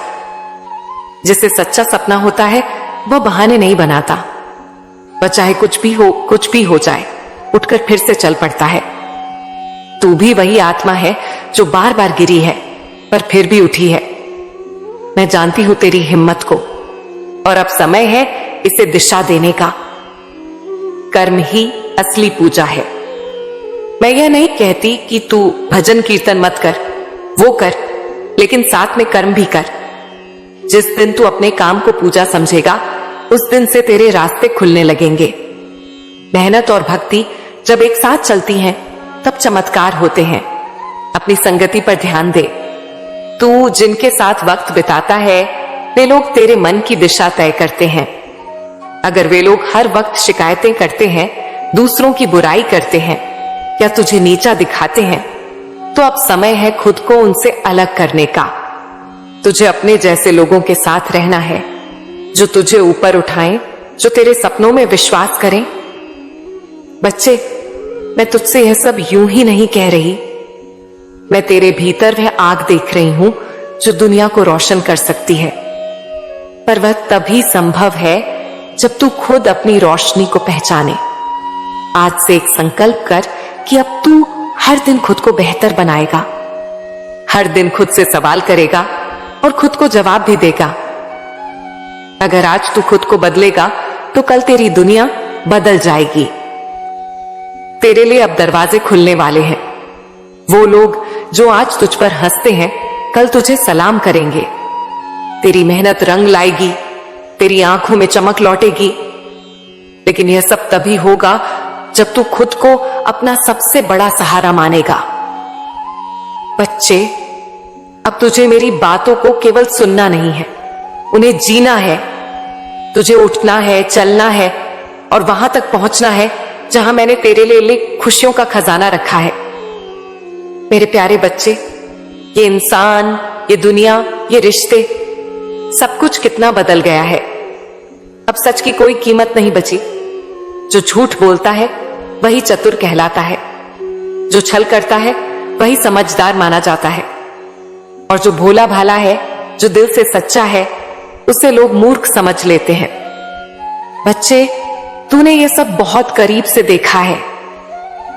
जिसे सच्चा सपना होता है, वह बहाने नहीं बनाता। वह चाहे कुछ भी हो जाए, उठकर फिर से चल पड़ता है। तू भी वही आत्मा है जो बार बार गिरी है, पर फिर भी उठी है। मैं जानती हूं तेरी हिम्मत को, और अब समय है इसे दिशा देने का। कर्म ही असली पूजा है। मैं यह नहीं कहती कि तू भजन कीर्तन मत कर, वो कर, लेकिन साथ में कर्म भी कर। जिस दिन तू अपने काम को पूजा समझेगा, उस दिन से तेरे रास्ते खुलने लगेंगे। मेहनत और भक्ति जब एक साथ चलती हैं, तब चमत्कार होते हैं। अपनी संगति पर ध्यान दे। तू जिनके साथ वक्त बिताता है, वे लोग तेरे मन की दिशा तय करते हैं। अगर वे लोग हर वक्त शिकायतें करते हैं, दूसरों की बुराई करते हैं या तुझे नीचा दिखाते हैं, तो अब समय है खुद को उनसे अलग करने का। तुझे अपने जैसे लोगों के साथ रहना है, जो तुझे ऊपर उठाएं, जो तेरे सपनों में विश्वास करें। बच्चे, मैं तुझसे यह सब यूं ही नहीं कह रही। मैं तेरे भीतर वह आग देख रही हूं जो दुनिया को रोशन कर सकती है, पर वह तभी संभव है जब तू खुद अपनी रोशनी को पहचाने। आज से एक संकल्प कर कि अब तू हर दिन खुद को बेहतर बनाएगा, हर दिन खुद से सवाल करेगा और खुद को जवाब भी देगा। अगर आज तू खुद को बदलेगा तो कल तेरी दुनिया बदल जाएगी। तेरे लिए अब दरवाजे खुलने वाले हैं। वो लोग जो आज तुझ पर हंसते हैं कल तुझे सलाम करेंगे। तेरी मेहनत रंग लाएगी, तेरी आंखों में चमक लौटेगी। लेकिन यह सब तभी होगा जब तू खुद को अपना सबसे बड़ा सहारा मानेगा। बच्चे, अब तुझे मेरी बातों को केवल सुनना नहीं है, उन्हें जीना है। तुझे उठना है, चलना है और वहां तक पहुंचना है जहां मैंने तेरे लिए खुशियों का खजाना रखा है। मेरे प्यारे बच्चे, ये इंसान, ये दुनिया, ये रिश्ते, सब कुछ कितना बदल गया है। अब सच की कोई कीमत नहीं बची। जो झूठ बोलता है वही चतुर कहलाता है, जो छल करता है वही समझदार माना जाता है, और जो भोला भाला है, जो दिल से सच्चा है, उसे लोग मूर्ख समझ लेते हैं। बच्चे, तूने ये सब बहुत करीब से देखा है।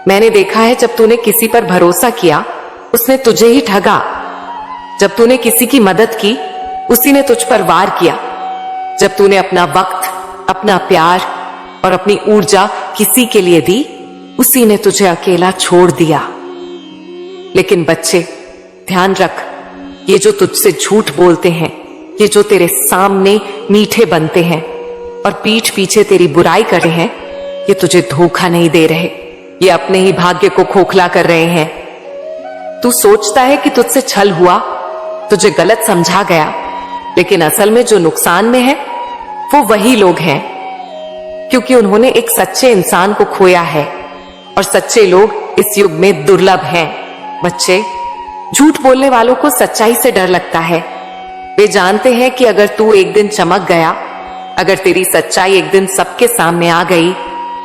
मैंने देखा है जब तूने किसी पर भरोसा किया उसने तुझे ही ठगा। जब तूने किसी की मदद की उसी ने तुझ पर वार किया। जब तूने अपना वक्त, अपना प्यार और अपनी ऊर्जा किसी के लिए दी उसी ने तुझे अकेला छोड़ दिया। लेकिन बच्चे, ध्यान रख, ये जो तुझसे झूठ बोलते हैं, ये जो तेरे सामने मीठे बनते हैं और पीठ पीछे तेरी बुराई कर रहे हैं, ये तुझे धोखा नहीं दे रहे, ये अपने ही भाग्य को खोखला कर रहे हैं। तू सोचता है कि तुझसे छल हुआ, तुझे गलत समझा गया, लेकिन असल में जो नुकसान में है वो वही लोग हैं, क्योंकि उन्होंने एक सच्चे इंसान को खोया है और सच्चे लोग इस युग में दुर्लभ हैं। बच्चे, झूठ बोलने वालों को सच्चाई से डर लगता है। वे जानते हैं कि अगर तू एक दिन चमक गया, अगर तेरी सच्चाई एक दिन सबके सामने आ गई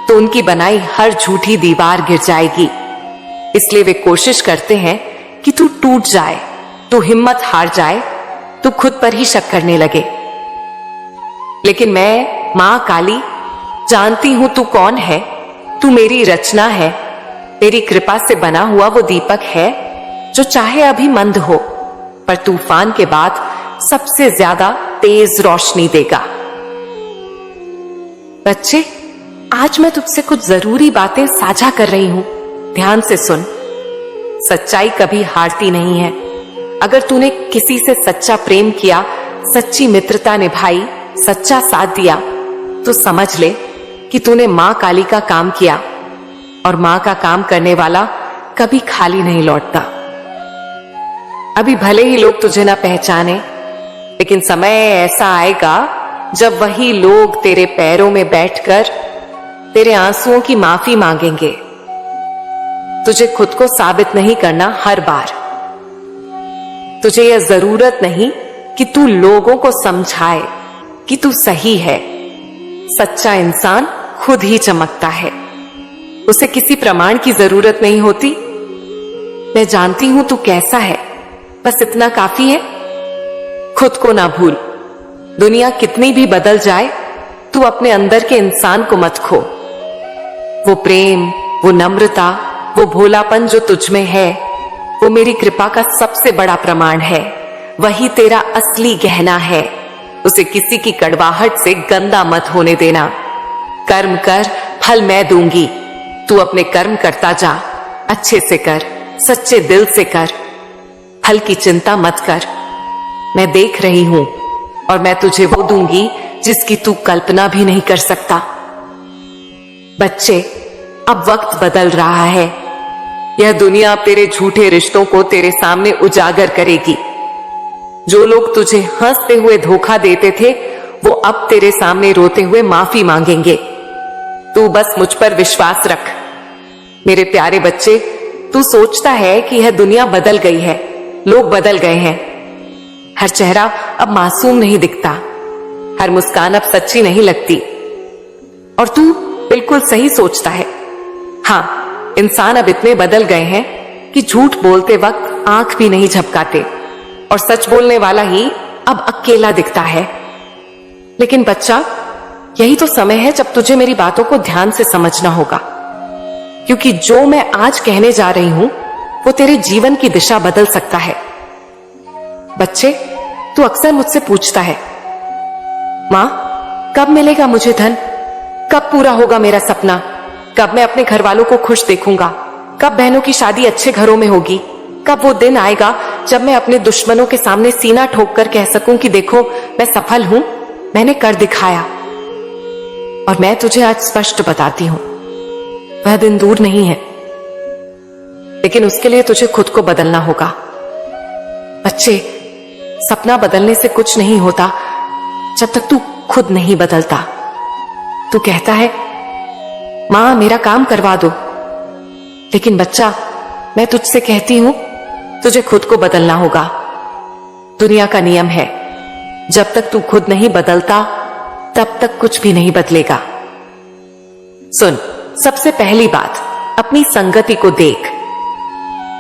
तो उनकी बनाई हर झूठी दीवार गिर जाएगी। इसलिए वे कोशिश करते हैं कि तू टूट जाए, तू हिम्मत हार जाए, तू खुद पर ही शक करने लगे। लेकिन मैं, मां काली, जानती हूं तू कौन है। तू मेरी रचना है, तेरी कृपा से बना हुआ वो दीपक है जो चाहे अभी मंद हो, पर तूफान के बाद सबसे ज्यादा तेज रोशनी देगा। बच्चे, आज मैं तुझसे कुछ जरूरी बातें साझा कर रही हूं, ध्यान से सुन। सच्चाई कभी हारती नहीं है। अगर तूने किसी से सच्चा प्रेम किया, सच्ची मित्रता निभाई, सच्चा साथ दिया, तो समझ ले कि तूने मां काली का काम किया, और मां का काम करने वाला कभी खाली नहीं लौटता। अभी भले ही लोग तुझे ना पहचाने, लेकिन समय ऐसा आएगा जब वही लोग तेरे पैरों में बैठकर तेरे आंसुओं की माफी मांगेंगे। तुझे खुद को साबित नहीं करना हर बार। तुझे यह जरूरत नहीं कि तू लोगों को समझाए कि तू सही है। सच्चा इंसान खुद ही चमकता है, उसे किसी प्रमाण की जरूरत नहीं होती। मैं जानती हूं तू कैसा है, बस इतना काफी है। खुद को ना भूल। दुनिया कितनी भी बदल जाए, तू अपने अंदर के इंसान को मत खो। वो प्रेम, वो नम्रता, वो भोलापन जो तुझ में है, वो मेरी कृपा का सबसे बड़ा प्रमाण है। वही तेरा असली गहना है। उसे किसी की कड़वाहट से गंदा मत होने देना। कर्म कर, फल मैं दूंगी। तू अपने कर्म करता जा, अच्छे से कर, सच्चे दिल से कर। फल की चिंता मत कर। मैं देख रही हूं और मैं तुझे वो दूंगी जिसकी तू कल्पना भी नहीं कर सकता। बच्चे, अब वक्त बदल रहा है। यह दुनिया अब तेरे झूठे रिश्तों को तेरे सामने उजागर करेगी। जो लोग तुझे हंसते हुए धोखा देते थे, वो अब तेरे सामने रोते हुए माफी मांगेंगे। तू बस मुझ पर विश्वास रख। मेरे प्यारे बच्चे, तू सोचता है कि यह दुनिया बदल गई है, लोग बदल गए हैं। हर चेहरा अब मासूम नहीं दिखता, हर मुस्कान अब सच्ची नहीं लगती। और तू बिल्कुल सही सोचता है। हाँ, इंसान अब इतने बदल गए हैं कि झूठ बोलते वक्त आंख भी नहीं झपकाते और सच बोलने वाला ही अब अकेला दिखता है। लेकिन बच्चा, यही तो समय है जब तुझे मेरी बातों को ध्यान से समझना होगा, क्योंकि जो मैं आज कहने जा रही हूं वो तेरे जीवन की दिशा बदल सकता है। बच्चे, तू अक्सर मुझसे पूछता है, मां कब मिलेगा मुझे धन, कब पूरा होगा मेरा सपना, कब मैं अपने घर वालों को खुश देखूंगा, कब बहनों की शादी अच्छे घरों में होगी, कब वो दिन आएगा जब मैं अपने दुश्मनों के सामने सीना ठोक कर कह सकूं कि देखो मैं सफल हूं, मैंने कर दिखाया। और मैं तुझे आज स्पष्ट बताती हूं, वह दिन दूर नहीं है, लेकिन उसके लिए तुझे खुद को बदलना होगा। बच्चे, सपना बदलने से कुछ नहीं होता जब तक तू खुद नहीं बदलता। तू कहता है, मां मेरा काम करवा दो, लेकिन बच्चा मैं तुझसे कहती हूं तुझे खुद को बदलना होगा। दुनिया का नियम है, जब तक तू खुद नहीं बदलता तब तक कुछ भी नहीं बदलेगा। सुन, सबसे पहली बात, अपनी संगति को देख।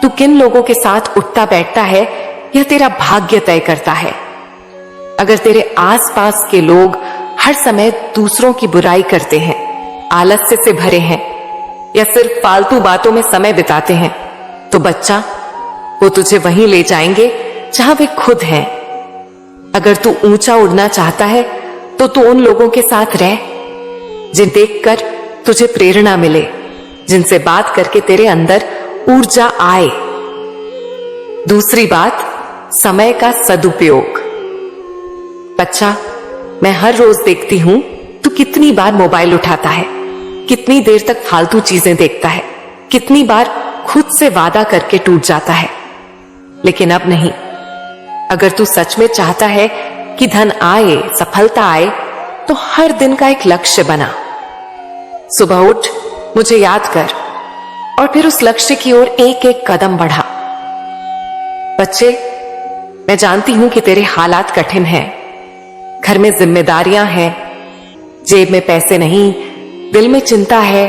तू किन लोगों के साथ उठता बैठता है यह तेरा भाग्य तय करता है। अगर तेरे आसपास के लोग हर समय दूसरों की बुराई करते हैं, आलस्य से भरे हैं या सिर्फ फालतू बातों में समय बिताते हैं, तो बच्चा वो तुझे वहीं ले जाएंगे जहां वे खुद हैं। अगर तू ऊंचा उड़ना चाहता है तो तू उन लोगों के साथ रह जिन देखकर तुझे प्रेरणा मिले, जिनसे बात करके तेरे अंदर ऊर्जा आए। दूसरी बात, समय का सदुपयोग। बच्चा, मैं हर रोज देखती हूं तू कितनी बार मोबाइल उठाता है, कितनी देर तक फालतू चीजें देखता है, कितनी बार खुद से वादा करके टूट जाता है। लेकिन अब नहीं। अगर तू सच में चाहता है कि धन आए, सफलता आए, तो हर दिन का एक लक्ष्य बना। सुबह उठ, मुझे याद कर और फिर उस लक्ष्य की ओर एक एक कदम बढ़ा। बच्चे, मैं जानती हूं कि तेरे हालात कठिन हैं, घर में जिम्मेदारियां हैं, जेब में पैसे नहीं, दिल में चिंता है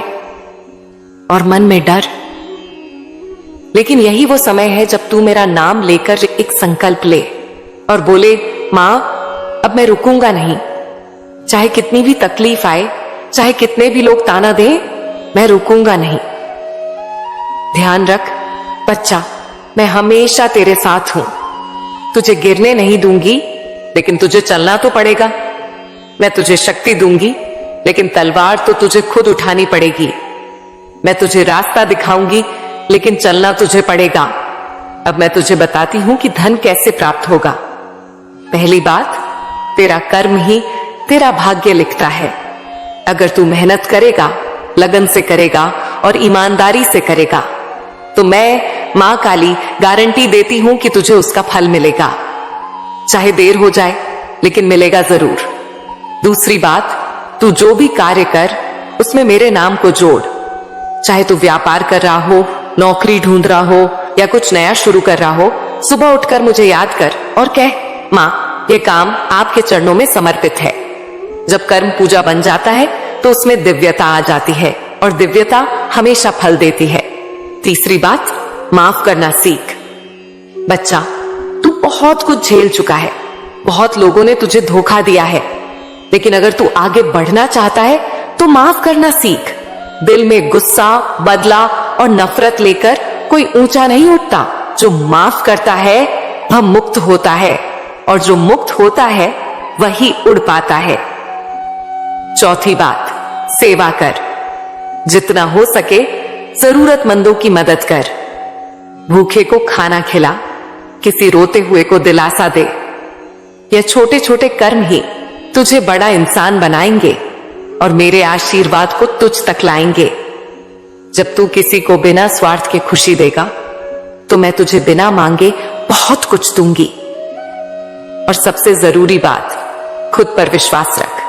और मन में डर। लेकिन यही वो समय है जब तू मेरा नाम लेकर एक संकल्प ले और बोले, मां अब मैं रुकूंगा नहीं, चाहे कितनी भी तकलीफ आए, चाहे कितने भी लोग ताना दें, मैं रुकूंगा नहीं। ध्यान रख बच्चा, मैं हमेशा तेरे साथ हूं, तुझे गिरने नहीं दूंगी, लेकिन तुझे चलना तो पड़ेगा। मैं तुझे शक्ति दूंगी, लेकिन तलवार तो तुझे खुद उठानी पड़ेगी। मैं तुझे रास्ता दिखाऊंगी, लेकिन चलना तुझे पड़ेगा। अब मैं तुझे बताती हूं कि धन कैसे प्राप्त होगा। पहली बात, तेरा कर्म ही तेरा भाग्य लिखता है। अगर तू मेहनत करेगा, लगन से करेगा और ईमानदारी से करेगा, तो मैं मां काली गारंटी देती हूं कि तुझे उसका फल मिलेगा। चाहे देर हो जाए, लेकिन मिलेगा जरूर। दूसरी बात, तू जो भी कार्य कर उसमें मेरे नाम को जोड़। चाहे तू व्यापार कर रहा हो, नौकरी ढूंढ रहा हो या कुछ नया शुरू कर रहा हो, सुबह उठकर मुझे याद कर और कह, मां ये काम आपके चरणों में समर्पित है। जब कर्म पूजा बन जाता है तो उसमें दिव्यता आ जाती है और दिव्यता हमेशा फल देती है। तीसरी बात, माफ करना सीख। बच्चा, तू बहुत कुछ झेल चुका है, बहुत लोगों ने तुझे धोखा दिया है, लेकिन अगर तू आगे बढ़ना चाहता है तो माफ करना सीख। दिल में गुस्सा, बदला और नफरत लेकर कोई ऊंचा नहीं उठता। जो माफ करता है वह मुक्त होता है और जो मुक्त होता है वही उड़ पाता है। चौथी बात, सेवा कर। जितना हो सके जरूरतमंदों की मदद कर। भूखे को खाना खिला, किसी रोते हुए को दिलासा दे। यह छोटे छोटे कर्म ही तुझे बड़ा इंसान बनाएंगे और मेरे आशीर्वाद को तुझ तक लाएंगे। जब तू किसी को बिना स्वार्थ के खुशी देगा तो मैं तुझे बिना मांगे बहुत कुछ दूंगी। और सबसे जरूरी बात, खुद पर विश्वास रख।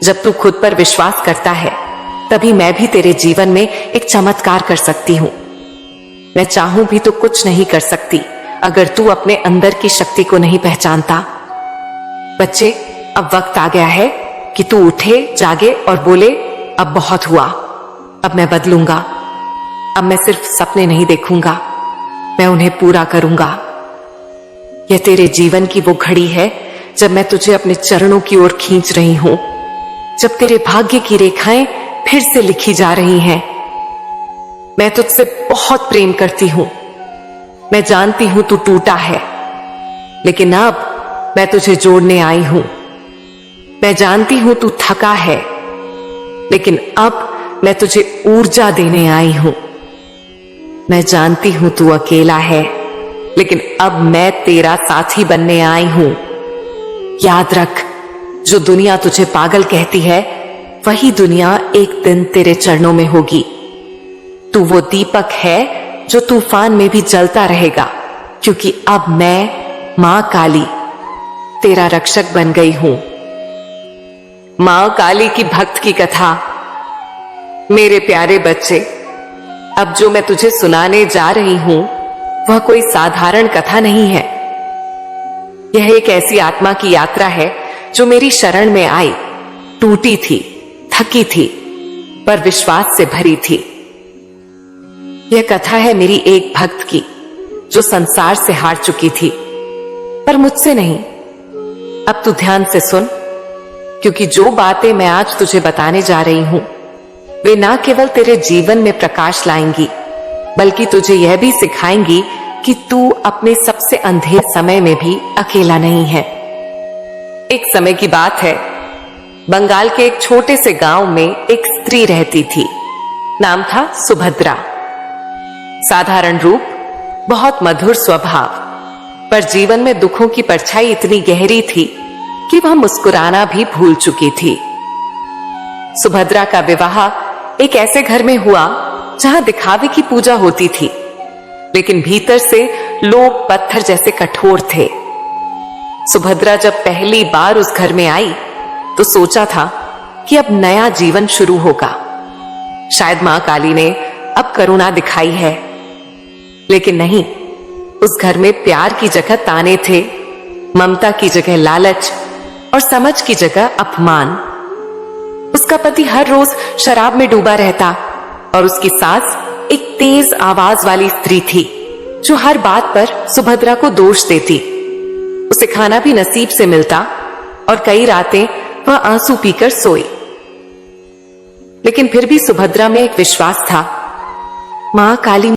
जब तू खुद पर विश्वास करता है तभी मैं भी तेरे जीवन में एक चमत्कार कर सकती हूं। मैं चाहूं भी तो कुछ नहीं कर सकती अगर तू अपने अंदर की शक्ति को नहीं पहचानता। बच्चे, अब वक्त आ गया है कि तू उठे, जागे और बोले, अब बहुत हुआ, अब मैं बदलूंगा। अब मैं सिर्फ सपने नहीं देखूंगा, मैं उन्हें पूरा करूंगा। यह तेरे जीवन की वो घड़ी है जब मैं तुझे अपने चरणों की ओर खींच रही हूं, जब तेरे भाग्य की रेखाएं फिर से लिखी जा रही हैं। मैं तुझसे बहुत प्रेम करती हूं। मैं जानती हूं तू टूटा है, लेकिन अब मैं तुझे जोड़ने आई हूं। मैं जानती हूं तू थका है, लेकिन अब मैं तुझे ऊर्जा देने आई हूं। मैं जानती हूं तू अकेला है, लेकिन अब मैं तेरा साथी बनने आई हूं। याद रख, जो दुनिया तुझे पागल कहती है, वही दुनिया एक दिन तेरे चरणों में होगी। तू वो दीपक है जो तूफान में भी जलता रहेगा, क्योंकि अब मैं मां काली तेरा रक्षक बन गई हूं। मां काली की भक्त की कथा। मेरे प्यारे बच्चे, अब जो मैं तुझे सुनाने जा रही हूं वह कोई साधारण कथा नहीं है। यह एक ऐसी आत्मा की यात्रा है जो मेरी शरण में आई, टूटी थी, थकी थी, पर विश्वास से भरी थी। यह कथा है मेरी एक भक्त की जो संसार से हार चुकी थी, पर मुझसे नहीं। अब तू ध्यान से सुन, क्योंकि जो बातें मैं आज तुझे बताने जा रही हूं वे ना केवल तेरे जीवन में प्रकाश लाएंगी, बल्कि तुझे यह भी सिखाएंगी कि तू अपने सबसे अंधेरे समय में भी अकेला नहीं है। एक समय की बात है, बंगाल के एक छोटे से गांव में एक स्त्री रहती थी। नाम था सुभद्रा। साधारण रूप, बहुत मधुर स्वभाव, पर जीवन में दुखों की परछाई इतनी गहरी थी कि वह मुस्कुराना भी भूल चुकी थी। सुभद्रा का विवाह एक ऐसे घर में हुआ जहां दिखावे की पूजा होती थी, लेकिन भीतर से लोग पत्थर जैसे कठोर थे। सुभद्रा जब पहली बार उस घर में आई तो सोचा था कि अब नया जीवन शुरू होगा। शायद मां काली ने अब करुणा दिखाई है, लेकिन नहीं, उस घर में प्यार की जगह ताने थे, ममता की जगह लालच और समझ की जगह अपमान। उसका पति हर रोज शराब में डूबा रहता और उसकी सास एक तेज आवाज वाली स्त्री थी जो हर बात पर सुभद्रा को दोष देती। उसे खाना भी नसीब से मिलता और कई रातें वह आंसू पीकर सोई। लेकिन फिर भी सुभद्रा में एक विश्वास था, मां काली